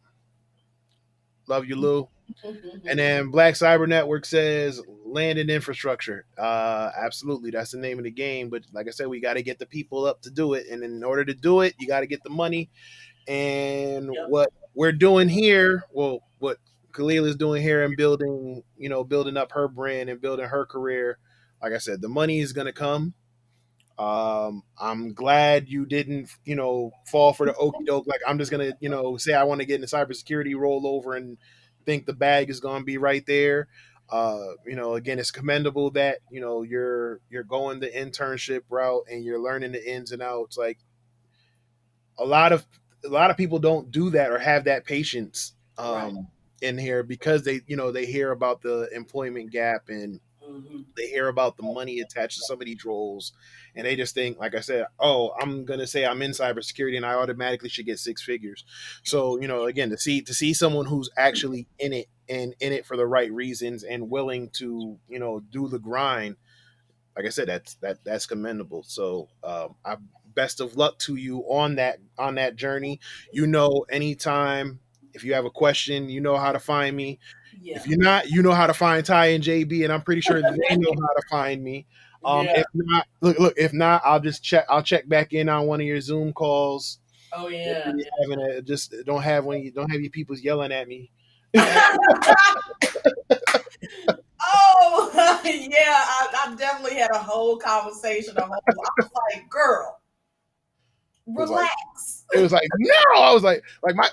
you, Lou. And then Black Cyber Network says land and infrastructure. Absolutely, that's the name of the game. But like I said, we got to get the people up to do it, and in order to do it, you got to get the money. And Yep. what we're doing here, well, what Khalilah is doing here and building, building up her brand and building her career. Like I said, the money is going to come. I'm glad you didn't, fall for the okey doke. Like I'm just gonna, say I want to get into cybersecurity, roll over, and think the bag is gonna be right there. Again, it's commendable that you're going the internship route and you're learning the ins and outs. Like a lot of a lot of people don't do that or have that patience Right. in here because they hear about the employment gap and Hmm. they hear about the money attached to some of these roles, and they just think, like I said, oh, I'm gonna say I'm in cybersecurity and I automatically should get 6 figures. So again, to see someone who's actually in it and in it for the right reasons and willing to do the grind, like I said, that's commendable. So I best of luck to you on that journey. Anytime if you have a question, you know how to find me. If Yeah. you're not, you know how to find Ty and JB, and I'm pretty sure they know how to find me. Yeah. If not, look. If not, I'll just check. I'll check back in on one of your Zoom calls. Oh If yeah. you're having just don't have your people's yelling at me. Oh yeah, I definitely had a whole conversation. I was like, "Girl, It was like relax." no. I was like my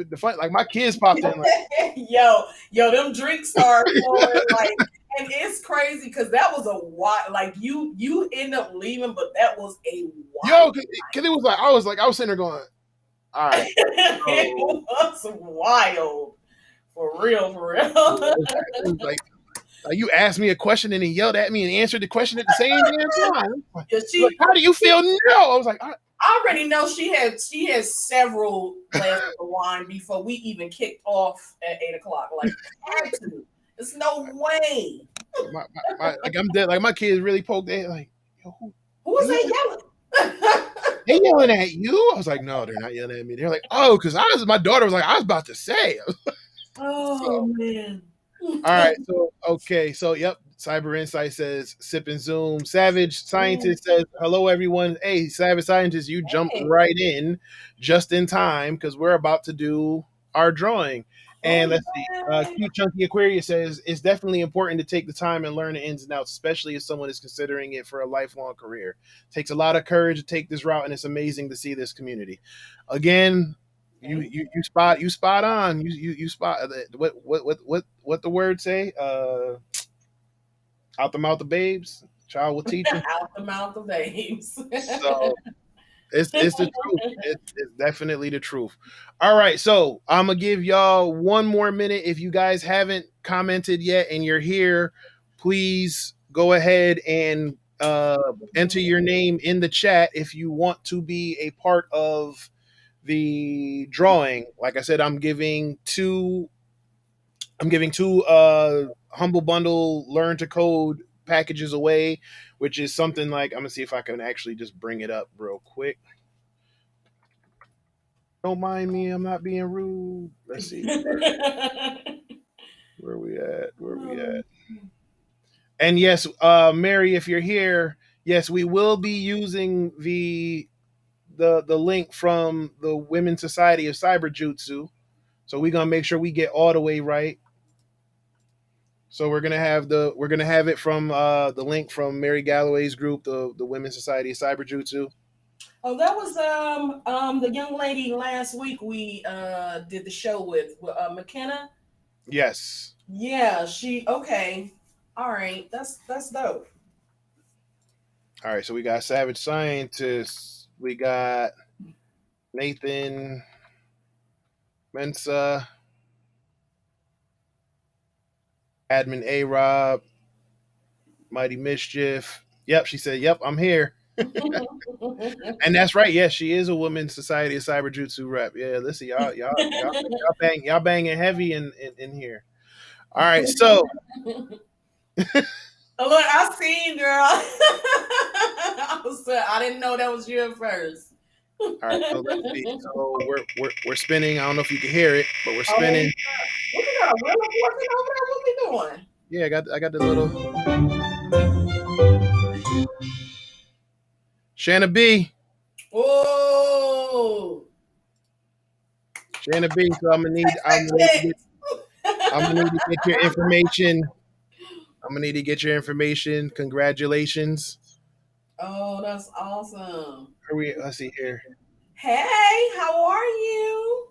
the fun like my kids popped in like Yo, them drinks started flowing like, and it's crazy because that was a wild. Like you end up leaving, but that was a yo, wild. because it was like I was sitting there going, all right, It so was wild, for real, for real. it was like you asked me a question and then yelled at me and answered the question at the same damn time. Yeah, Like, how do you feel now? I was like, I already know she had several glasses of wine before we even kicked off at 8 o'clock. Like, had to. There's no way. like I'm dead. Like my kids really poked their like, yo, Who was they that yelling? they yelling at you? I was like, no, they're not yelling at me. They're like, oh, because my daughter was like, I was about to say. Oh So man. all right, so okay, so yep. Cyber Insight says sipping Zoom. Savage Scientist says hello everyone. Hey, Savage Scientist, you jumped Hey. right in just in time because we're about to do our drawing. Oh And let's see. yeah. Cute Chunky Aquarius says it's definitely important to take the time and learn the ins and outs, especially if someone is considering it for a lifelong career. It takes a lot of courage to take this route, and it's amazing to see this community. Again, you spot on. You spot what the word say? Out the mouth of babes, child will teach them. Out the mouth of babes. So it's the truth. It's definitely the truth. All right, so I'm gonna give y'all one more minute. If you guys haven't commented yet and you're here, please go ahead and enter your name in the chat if you want to be a part of the drawing. Like I said, I'm giving two Humble Bundle Learn to Code packages away, which is something like, I'm gonna see if I can actually just bring it up real quick. Don't mind me, I'm not being rude. Let's see where we at. Where we at? And yes, Mary, if you're here, yes, we will be using the link from the Women's Society of Cyberjutsu. So we're gonna make sure we get all the way right. So we're gonna have it from the link from Mary Galloway's group, the Women's Society of Cyberjutsu. Oh, that was the young lady last week we did the show with McKenna. Yes. Yeah, she okay. All right, that's dope. All right, so we got Savage Scientists, we got Nathan Mensa, Admin A Rob, Mighty Mischief. Yep, she said, "Yep, I'm here." And that's right. Yes, she is a Women's Society of Cyberjutsu rep. Yeah, listen, y'all banging heavy in here. All right, so Look, I seen, girl. I didn't know that was you at first. All right, so let's see. So we're spinning. I don't know if you can hear it, but we're spinning. What you got a wheel of fortune over there? What we doing? Yeah, I got the little Shanna B. Oh, Shanna B. So I'm gonna need to get your information. I'm gonna need to get your information. Congratulations. Oh, that's awesome. Let's see here. Hey, how are you?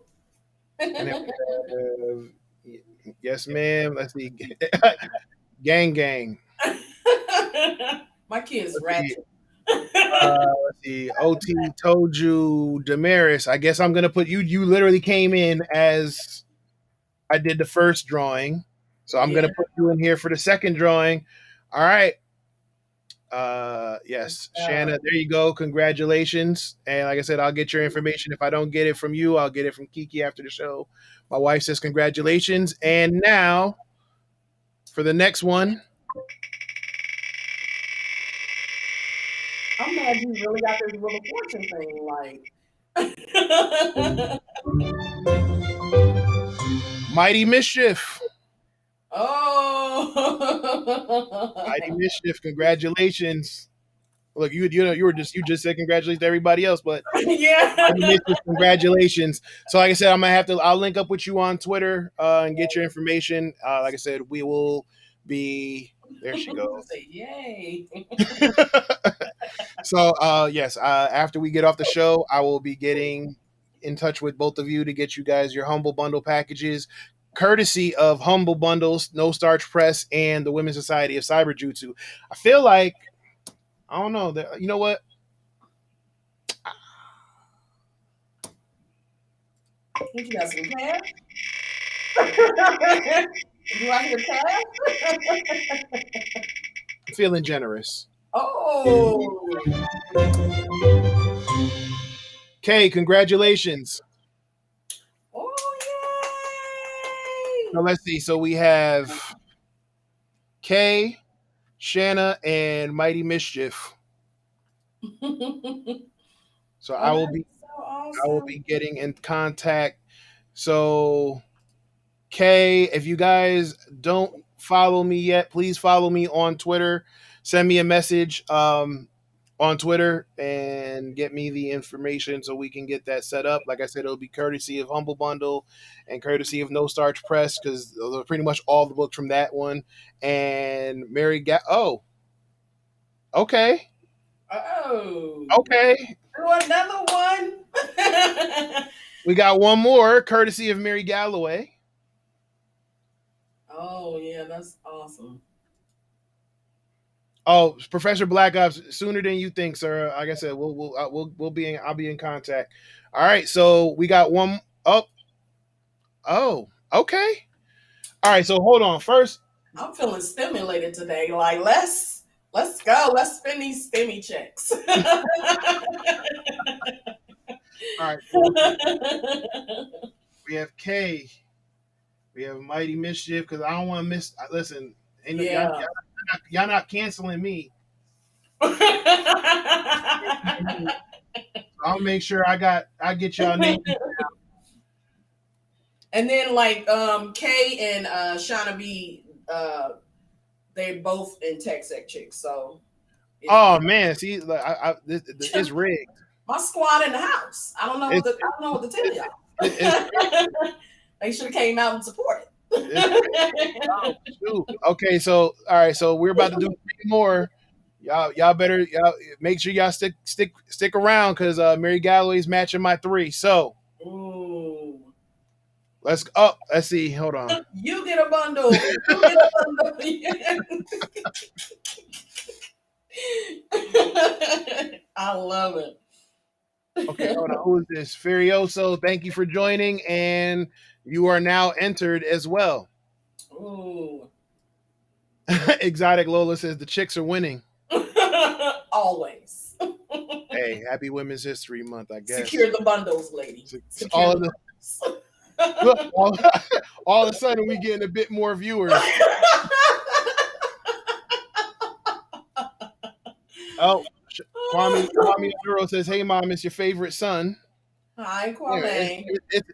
Yes, ma'am. Let's see. Gang. My kids ratchet. Let's see. OT told you Damaris. I guess I'm gonna put you. You literally came in as I did the first drawing, so I'm gonna put you in here for the second drawing. All right. Yes, Shanna, there you go. Congratulations. And like I said, I'll get your information. If I don't get it from you, I'll get it from Kiki after the show. My wife says congratulations. And now for the next one. I'm mad you really got this Wheel of Fortune thing, like. Mighty Mischief. Oh, Mighty Mischief, congratulations. Look, you just said congratulations to everybody else, but yeah, Mighty Mischief, congratulations. So like I said, I'll link up with you on Twitter and get your information. Like I said, we will be there. She goes. Yay. So yes, after we get off the show, I will be getting in touch with both of you to get you guys your Humble Bundle packages, courtesy of Humble Bundles, No Starch Press, and the Women's Society of Cyberjutsu. I feel like, I don't know, you know what? You got some cash? Do I hear cash? I'm feeling generous. Oh. Kay, congratulations. Oh, yay. So let's see. So we have Kay, Shanna, and Mighty Mischief. So I will be awesome. I will be getting in contact. So Kay, if you guys don't follow me yet, please follow me on Twitter. Send me a message on Twitter and get me the information so we can get that set up. Like I said, it'll be courtesy of Humble Bundle and courtesy of No Starch Press because those are pretty much all the books from that one. And Mary oh, okay. Oh. Okay. Another one. We got one more courtesy of Mary Galloway. Oh yeah, that's awesome. Oh, Professor Black Ops, sooner than you think, sir. Like I said, I'll be in contact. All right, so we got one. Oh, okay. All right, so hold on. First, I'm feeling stimulated today. Like let's go. Let's spend these stimmy checks. All All right. So we have K. We have Mighty Mischief because I don't want to miss. Listen, ain't no, Yeah. y'all not canceling me. I'll make sure I get y'all names. And then like Kay and Shauna B, they both in TechSec Chix. So oh man, see, like, it's rigged. My squad in the house. I don't know what to tell y'all. They should have came out and supported. Oh, shoot. Okay, so all right, so we're about to do 3 more. Y'all better make sure y'all stick around because Mary Galloway's matching my 3. So Ooh. let's see. Hold on. You get a bundle. You get a bundle. I love it. Okay, hold on. Who is this? Furioso, thank you for joining, and you are now entered as well. Ooh. Exotic Lola says the chicks are winning. Always. Hey, happy Women's History Month, I guess. Secure the bundles, lady. All of look, all of a sudden we getting a bit more viewers. Oh, Kwame Aduro says, "Hey mom, it's your favorite son." Hi, Kwame.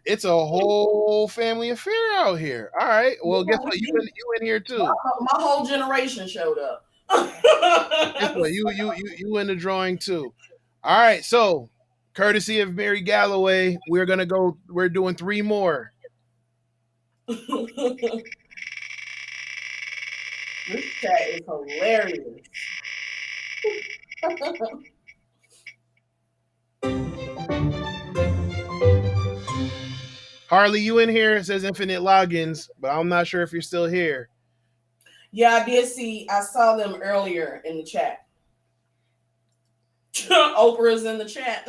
It's a whole family affair out here. All right. Well, guess what? You in here too. My whole generation showed up. Guess what? You in the drawing too. All right. So, courtesy of Mary Galloway, we're doing 3 more. This chat is hilarious. Harley, you in here? It says infinite logins, but I'm not sure if you're still here. Yeah, I saw them earlier in the chat. Oprah's in the chat.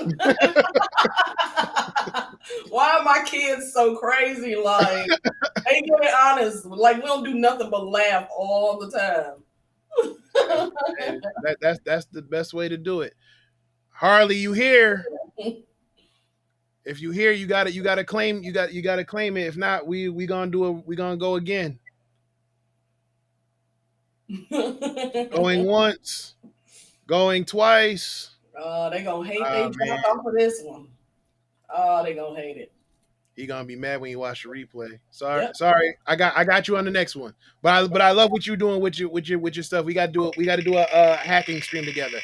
Why are my kids so crazy? Like, ain't gonna be honest. Like, we don't do nothing but laugh all the time. That's the best way to do it. Harley, you here? If you here, you gotta claim you gotta claim it. If not, we gonna go again. Going once, going twice. They gonna hate they dropped off of this one. Oh, they gonna hate it. He gonna be mad when you watch the replay. Sorry. I got you on the next one. But I love what you're doing with your stuff. We gotta do it. We gotta do a hacking stream together.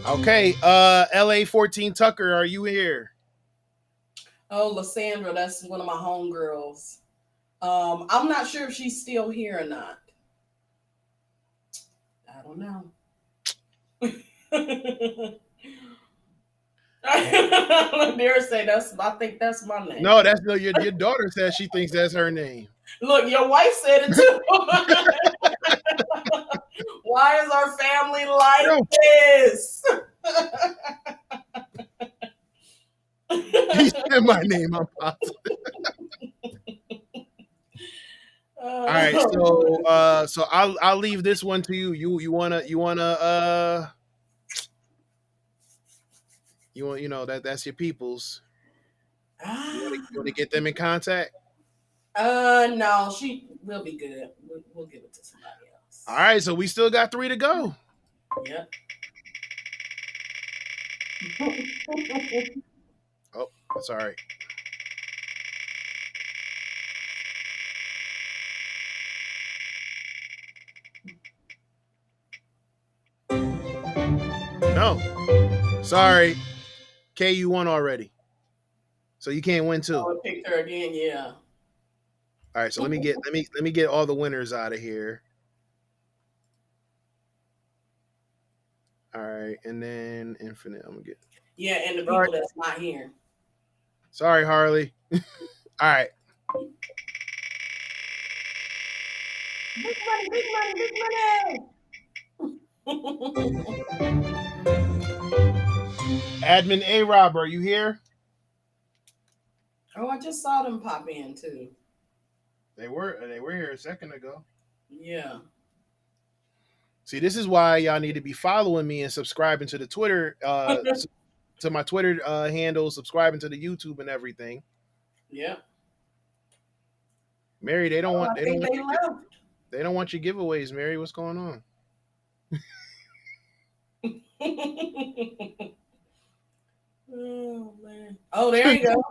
Okay, LA14 Tucker, are you here? Oh, Lysandra, that's one of my homegirls. I'm not sure if she's still here or not. I don't know. Dare say I think that's my name. No, your daughter says she thinks that's her name. Look, your wife said it too. Why is our family like this? He said my name, I'm positive. All right, so I'll leave this one to you. You wanna that's your people's. You wanna get them in contact? No, she will be good. We'll give it to somebody else. All right, so we still got 3 to go. Yep. Oh, sorry. No. Sorry. K, you won already. So you can't win too. I picked her again, yeah. All right, so let me get all the winners out of here. All right, and then infinite. I'm gonna get. Yeah, and the people that's not here. Sorry, Harley. All right. Big money. Admin A-Rob, are you here? Oh, I just saw them pop in too. They were here a second ago. Yeah. See, this is why y'all need to be following me and subscribing to the Twitter, to my Twitter handle, subscribing to the YouTube and everything. Yeah. Mary, they don't want I think they left. they don't want your giveaways, Mary. What's going on? Oh man. Oh, there you go.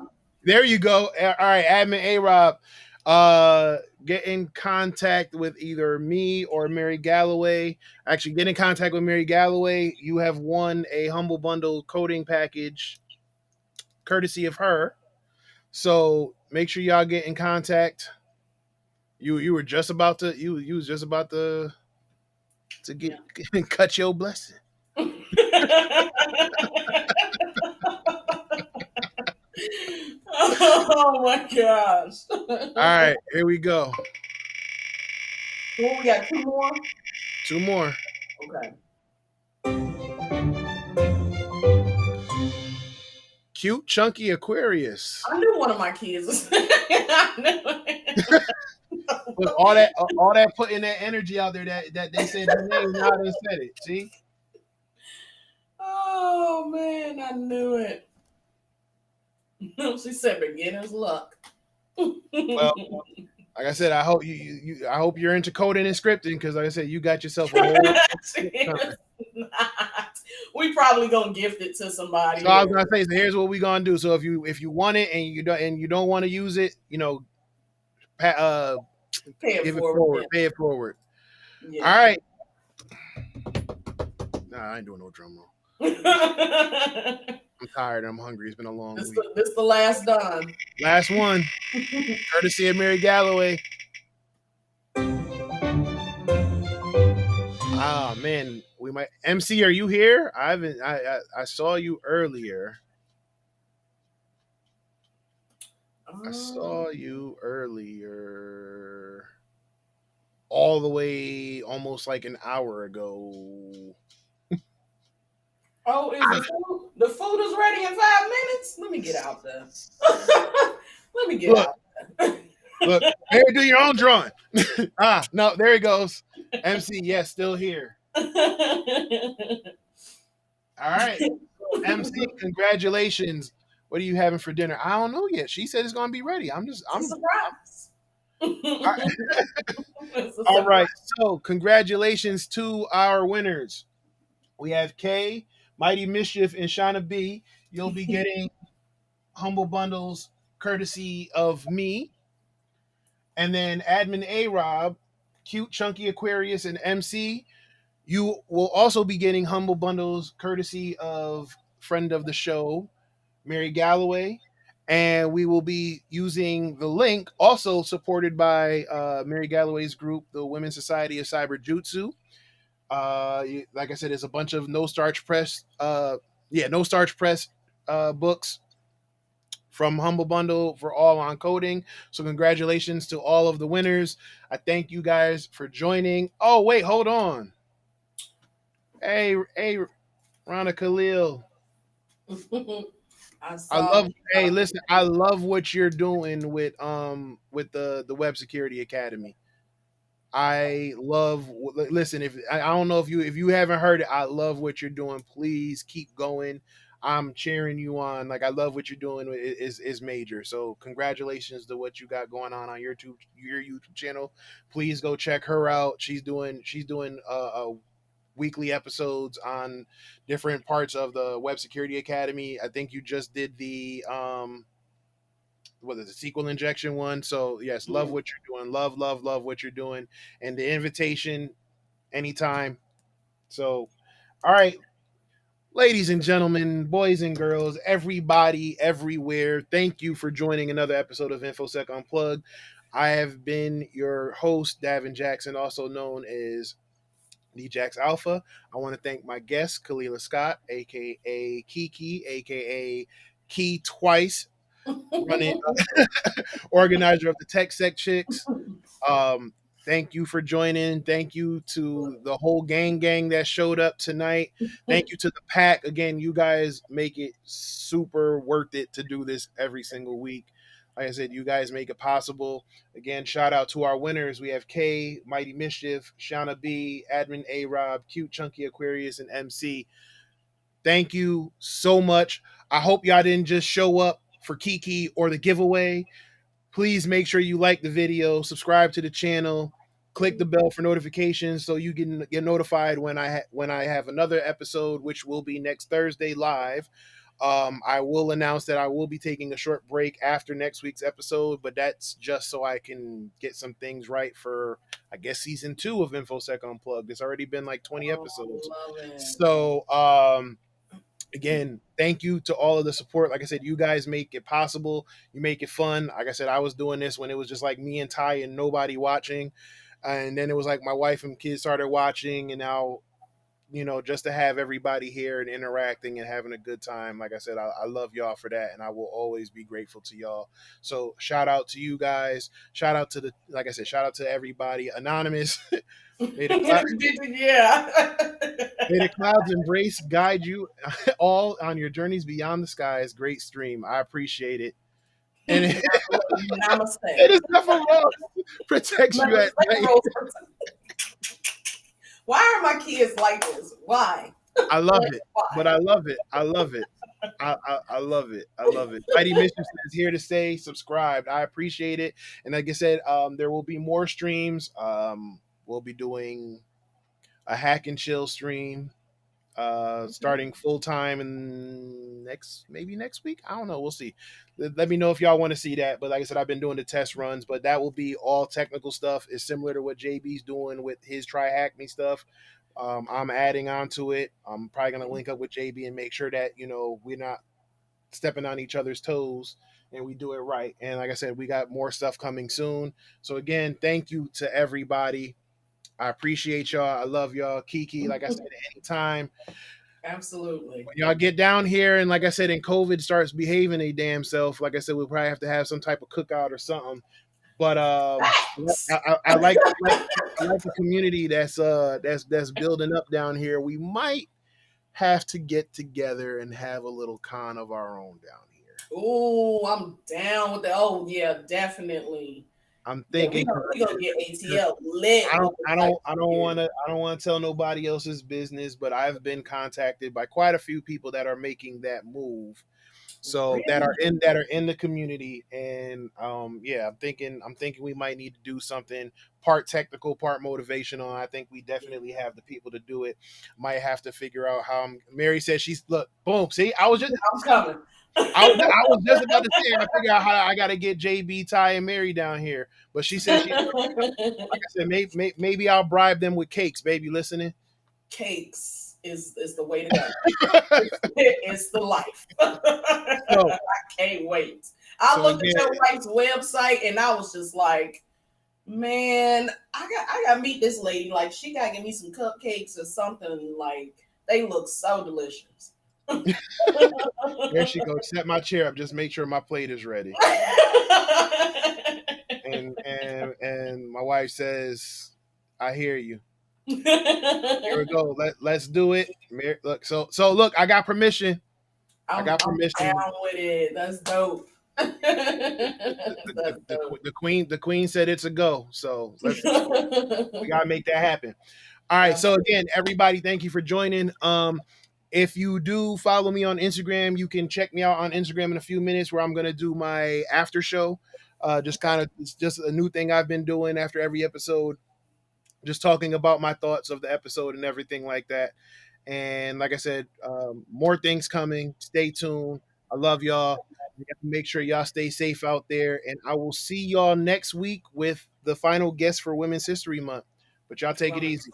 There you go. All right, admin A-Rob. Get in contact with either me or Mary Galloway. Actually, get in contact with Mary Galloway. You have won a Humble Bundle coding package courtesy of her. So make sure y'all get in contact. You were just about to you was just about to get cut your blessing. Oh my gosh. All right, here we go. Well, we got two more. Two more. Okay. Cute, chunky Aquarius. I knew one of my kids was. Look, all that putting that energy out there that they said the name, now they said it. See? Oh man, I knew it. She said beginner's luck. Well, like I said, I hope I hope you're into coding and scripting, because like I said, you got yourself a whole we probably gonna gift it to somebody. So I was gonna say, so here's what we gonna do. So if you want it and you don't want to use it, pay it forward. Pay it forward. Yeah. All right. Nah, I ain't doing no drum roll. I'm tired. I'm hungry. It's been a long week. This is the last done. Last one. Courtesy of Mary Galloway. Ah man, we might. MC, are you here? I saw you earlier. I saw you earlier. All the way, almost like an hour ago. Oh, is the food is ready in 5 minutes? Let me get out there. Let me get out there. Look, here, do your own drawing. No, there he goes. MC, yes, still here. All right. MC, congratulations. What are you having for dinner? I don't know yet. She said it's gonna be ready. I'm surprised. All right. So congratulations to our winners. We have Kay, Mighty Mischief, and Shauna B. You'll be getting Humble Bundles courtesy of me. And then Admin A-Rob, Cute Chunky Aquarius, and MC. You will also be getting Humble Bundles courtesy of friend of the show, Mary Galloway. And we will be using the link, also supported by Mary Galloway's group, the Women's Society of Cyber Jutsu. Like I said, there's a bunch of No Starch Press books from Humble Bundle for all on coding. So congratulations to all of the winners. I thank you guys for joining. Oh, wait, hold on. Hey, Rana Khalil. I love what you're doing with the Web Security Academy. I love. Listen, I don't know if you haven't heard it, I love what you're doing. Please keep going. I'm cheering you on. Like, I love what you're doing. Is major. So congratulations to what you got going on your YouTube channel. Please go check her out. She's doing weekly episodes on different parts of the Web Security Academy. I think you just did the SQL injection one. So yes, love what you're doing. Love what you're doing. And the invitation anytime. So, all right, ladies and gentlemen, boys and girls, everybody, everywhere, thank you for joining another episode of InfoSec Unplugged. I have been your host, Davin Jackson, also known as DJax Alpha. I want to thank my guest, Khalilah Scott, aka Kiki, aka Key Twice, running organizer of the TechSec Chix. Thank you for joining. Thank you to the whole gang that showed up tonight. Thank you to the pack. Again, you guys make it super worth it to do this every single week. Like I said, you guys make it possible. Again, shout out to our winners. We have K, Mighty Mischief, Shauna B, Admin A Rob, Cute Chunky Aquarius, and MC. Thank you so much. I hope y'all didn't just show up for Kiki or the giveaway. Please make sure you like the video, subscribe to the channel, click the bell for notifications so you can get notified when I have another episode, which will be next Thursday live. I will announce that I will be taking a short break after next week's episode, but that's just so I can get some things right for, I guess, season 2 of InfoSec Unplugged. It's already been like 20 episodes. So, again, thank you to all of the support. Like I said, you guys make it possible. You make it fun. Like I said, I was doing this when it was just like me and Ty and nobody watching. And then it was like my wife and kids started watching. And now, just to have everybody here and interacting and having a good time. Like I said, I love y'all for that. And I will always be grateful to y'all. So shout out to you guys. Shout out to shout out to everybody. Anonymous. May the clouds embrace, guide you all on your journeys beyond the skies. Great stream. I appreciate it. And it is never wrong. Protects you at night. Why are my kids like this? Why? I love it. But I love it. I love it. I love it. I love it. Mighty Mission is here to stay. Subscribed. I appreciate it. And like I said, there will be more streams. We'll be doing a hack and chill stream starting full time in maybe next week. I don't know. We'll see. Let me know if y'all want to see that. But like I said, I've been doing the test runs, but that will be all technical stuff. It's similar to what JB's doing with his Try Hack Me stuff. I'm adding on to it. I'm probably going to link up with JB and make sure that, we're not stepping on each other's toes and we do it right. And like I said, we got more stuff coming soon. So again, thank you to everybody. I appreciate y'all. I love y'all. Kiki, like I said, anytime. Absolutely. When y'all get down here and like I said, and COVID starts behaving a damn self, like I said, we'll probably have to have some type of cookout or something. But I like the community that's building up down here. We might have to get together and have a little con of our own down here. Oh, I'm down with that. Oh yeah, definitely. I'm thinking we're gonna get ATL lit. I don't want to tell nobody else's business, but I've been contacted by quite a few people that are making that move. So really? that are in the community, and I'm thinking we might need to do something part technical, part motivational. I think we definitely have the people to do it. Might have to figure out how. Mary says boom. See, I'm coming. I was just about to say, I figure out how I got to get JB, Ty, and Mary down here. But she said, like I said, maybe I'll bribe them with cakes. Baby, listening? Cakes is the way to go. It's the life. I can't wait. I looked at your wife's website and I was just like, man, I got to meet this lady. Like, she got to give me some cupcakes or something. Like, they look so delicious. There she goes. Set my chair up. Just make sure my plate is ready. and my wife says, "I hear you." Here we go. Let's do it. Look, so look, I got permission. I got permission. I'm down with it. That's dope. The queen said it's a go. So we gotta make that happen. All right. So again, everybody, thank you for joining. If you do follow me on Instagram, you can check me out on Instagram in a few minutes where I'm going to do my after show. It's just a new thing I've been doing after every episode, just talking about my thoughts of the episode and everything like that. And like I said, more things coming. Stay tuned. I love y'all. Make sure y'all stay safe out there. And I will see y'all next week with the final guest for Women's History Month. But y'all take it easy.